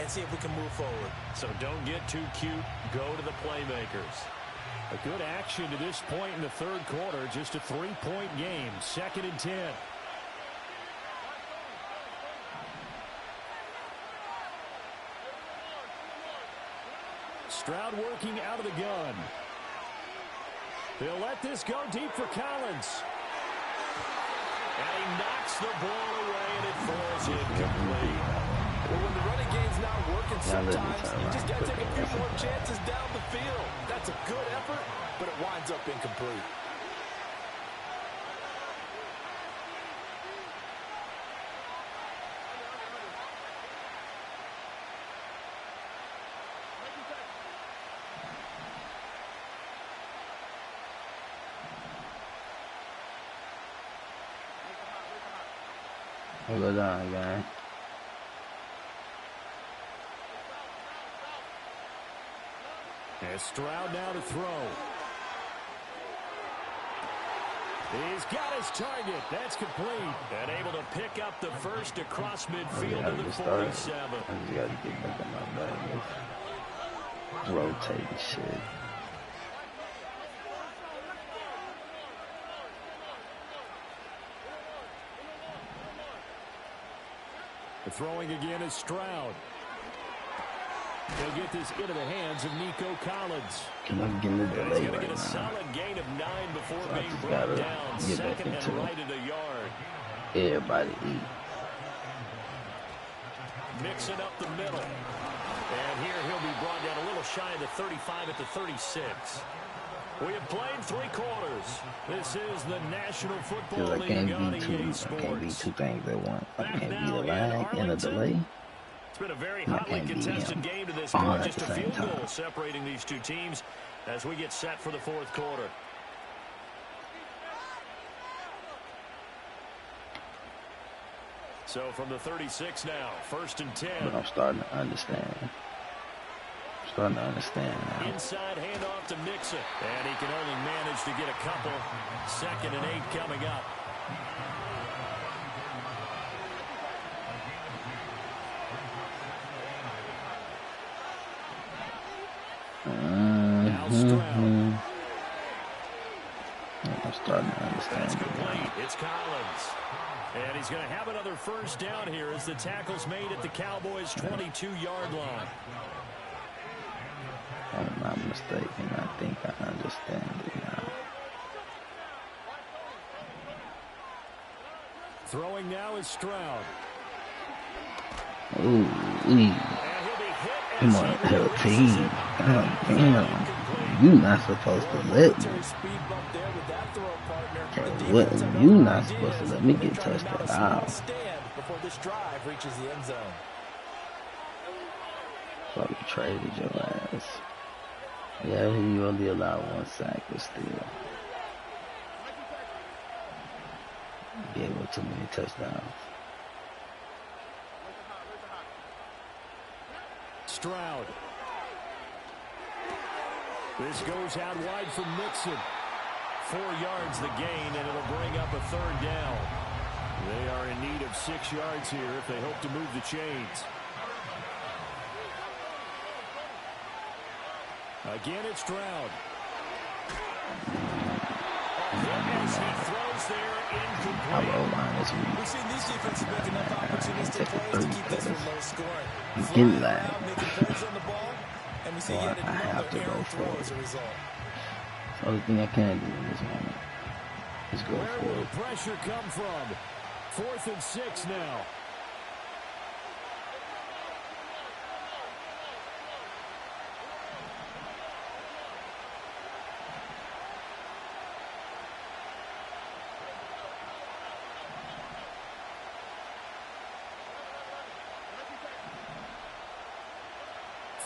and see if we can move forward. So don't get too cute. Go to the playmakers. A good action to this point in the 3rd quarter. Just a 3-point game. 2nd and 10. Stroud working out of the gun. They'll let this go deep for Collins. And he knocks the ball away, and it falls incomplete. Well, when the running game's not working sometimes, you just got to take a few more chances down the field. That's a good effort, but it winds up incomplete. Hold it down, guy. And Stroud now to throw. He's got his target. That's complete. And able to pick up the first across midfield to the 47. I just gotta get back on my back. Rotating shit. The throwing again is Stroud. He'll get this into the hands of Nico Collins. Can I get the delay He's going to right get a now? solid gain of 9 before So I being just brought gotta down. get back 2nd and into it. right at a yard. Everybody eat. Mixing up the middle. And here he'll be brought down a little shy of the 35 at the 36. We have played 3 quarters. This is the National Football Cause I League can't on be EA two. I can't be Sports. 2 things at once. I Back can't be now a in lag and a Arlington. delay. It's been a very I hotly can't be contested him game to this all point. at Just the a same field goal time. separating these 2 teams as we get set for the 4th quarter. So from the 36 now, 1st and 10. But I'm starting to understand. Starting to understand now. Inside handoff to Mixon. And he can only manage to get a couple. 2nd and 8 coming up. Now Stroud. I'm starting to understand. That's it complete. now. It's Collins. And he's going to have another first down here as the tackle's made at the Cowboys' 22-yard line. If I'm not mistaken, I think I understand it now. Throwing now is Stroud. Ooh, come on, LT. God damn. You not supposed to let me. What? You not supposed to let me get touched at all. Before this drive reaches the end zone. Probably traded your ass. Yeah, he only allowed 1 sack, but still. Gave up too many touchdowns. Stroud. This goes out wide from Mixon. 4 yards the gain, and it'll bring up a 3rd down. They are in need of 6 yards here if they hope to move the chains. Again, it's Stroud. As he throws there, incomplete. We've seen these defenses make enough opportunistic plays to keep this one low scoring. Get that. Making plays on the ball, and we see yet another errant throw as a result. The only thing I can do in this moment is go Where for will it. the pressure come from? 4th and 6 now.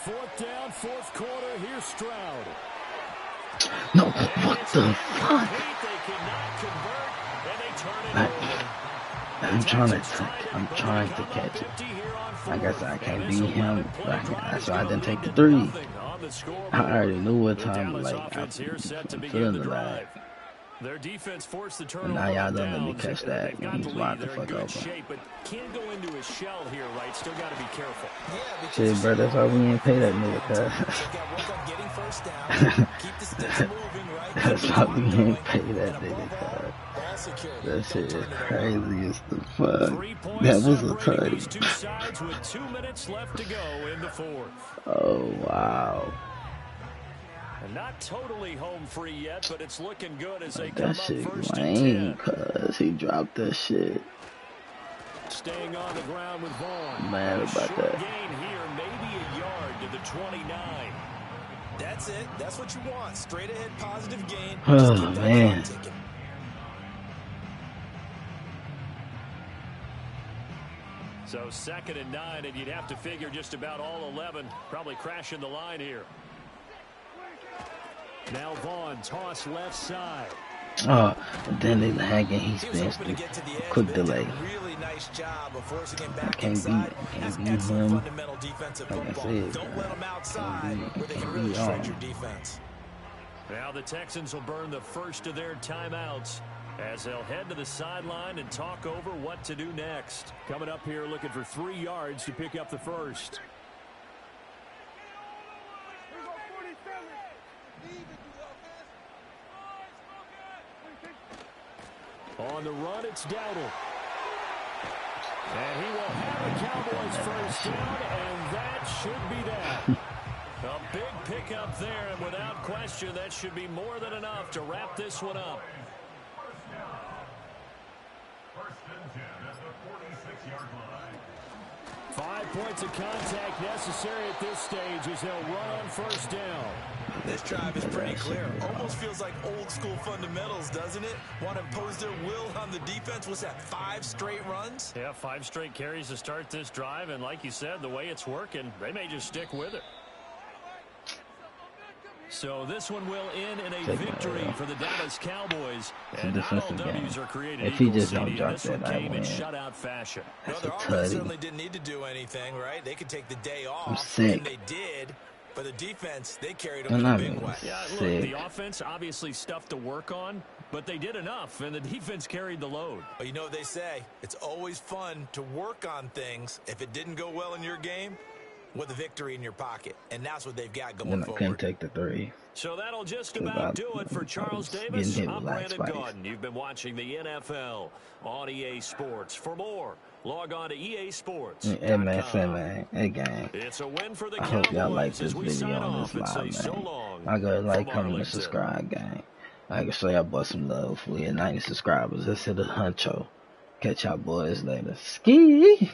Fourth down, 4th quarter. Here's Stroud. No, what the fuck? I'm trying to catch it. I guess I can't beat him, but that's why I didn't take the 3. I already knew what time, like, I'm feeling the lag. Their defense forced the turnover. Now y'all don't let me catch that. He's wide the fuck open. But can't go into a shell here, right? Still got to be careful. Shit, bro, that's why we ain't pay that nigga, cuz. That's why we ain't pay that nigga, cuz. That shit is crazy as the fuck. That was a tutty. 2 sides with 2 minutes left to go in the 4th. Oh, wow. And not totally home free yet, but it's looking good as they come That up shit 1st lame, and 10. cuz he dropped that shit. Staying on the ground with Vaughn. Mad about Short that. gain here, maybe a yard to the 29. That's it. That's what you want. Straight ahead positive gain. Oh, man. So 2nd and 9, and you'd have to figure just about all 11 probably crashing the line here. Now Vaughn, toss left side. Oh, and then they lagging. He's finished it. Quick delay. Really nice job of forcing him I back can't inside. beat That's him. excellent fundamental defensive Like I football. said, Don't let them outside where they can really stretch your defense. Now the Texans will burn the first of their timeouts as they'll head to the sideline and talk over what to do next. Coming up here looking for 3 yards to pick up the first. On the run, it's Dowdle. And he will have a Cowboys first down, and that should be that. A big pickup there, and without question, that should be more than enough to wrap this one up. 5 points of contact necessary at this stage as they'll run on first down. This drive is pretty clear. Almost feels like old school fundamentals, doesn't it? Want to impose their will on the defense. What's that, 5 straight runs? Yeah, 5 straight carries to start this drive, and like you said, the way it's working, they may just stick with it. So this one will end in a victory for the Dallas Cowboys. And not all W's are created if he equal, just don't CD, drop this one that, I came in win. shutout fashion. That's Their a offense tutty. certainly didn't need to do anything, right? They could take the day off, sick. and they did. But the defense, they carried them I'm in a not big even way. Yeah, look, sick. the offense obviously stuff to work on, but they did enough, and the defense carried the load. But you know what they say, it's always fun to work on things. If it didn't go well in your game, with a victory in your pocket, and that's what they've got going Then I forward. couldn't take the 3. So that'll just about do it for Charles Davis. I'm Brandon Gaudin. You've been watching the NFL on EA Sports. For more, log on to EASports.com. MSMA again. It's a win for the I hope y'all like Cowboys this as we video sign on off this and live, say so man. long I go like, from comment, and Arlington. subscribe, gang. I can show y'all boys some love. We at 90 subscribers. Let's hit the huncho. Catch y'all boys later. Ski!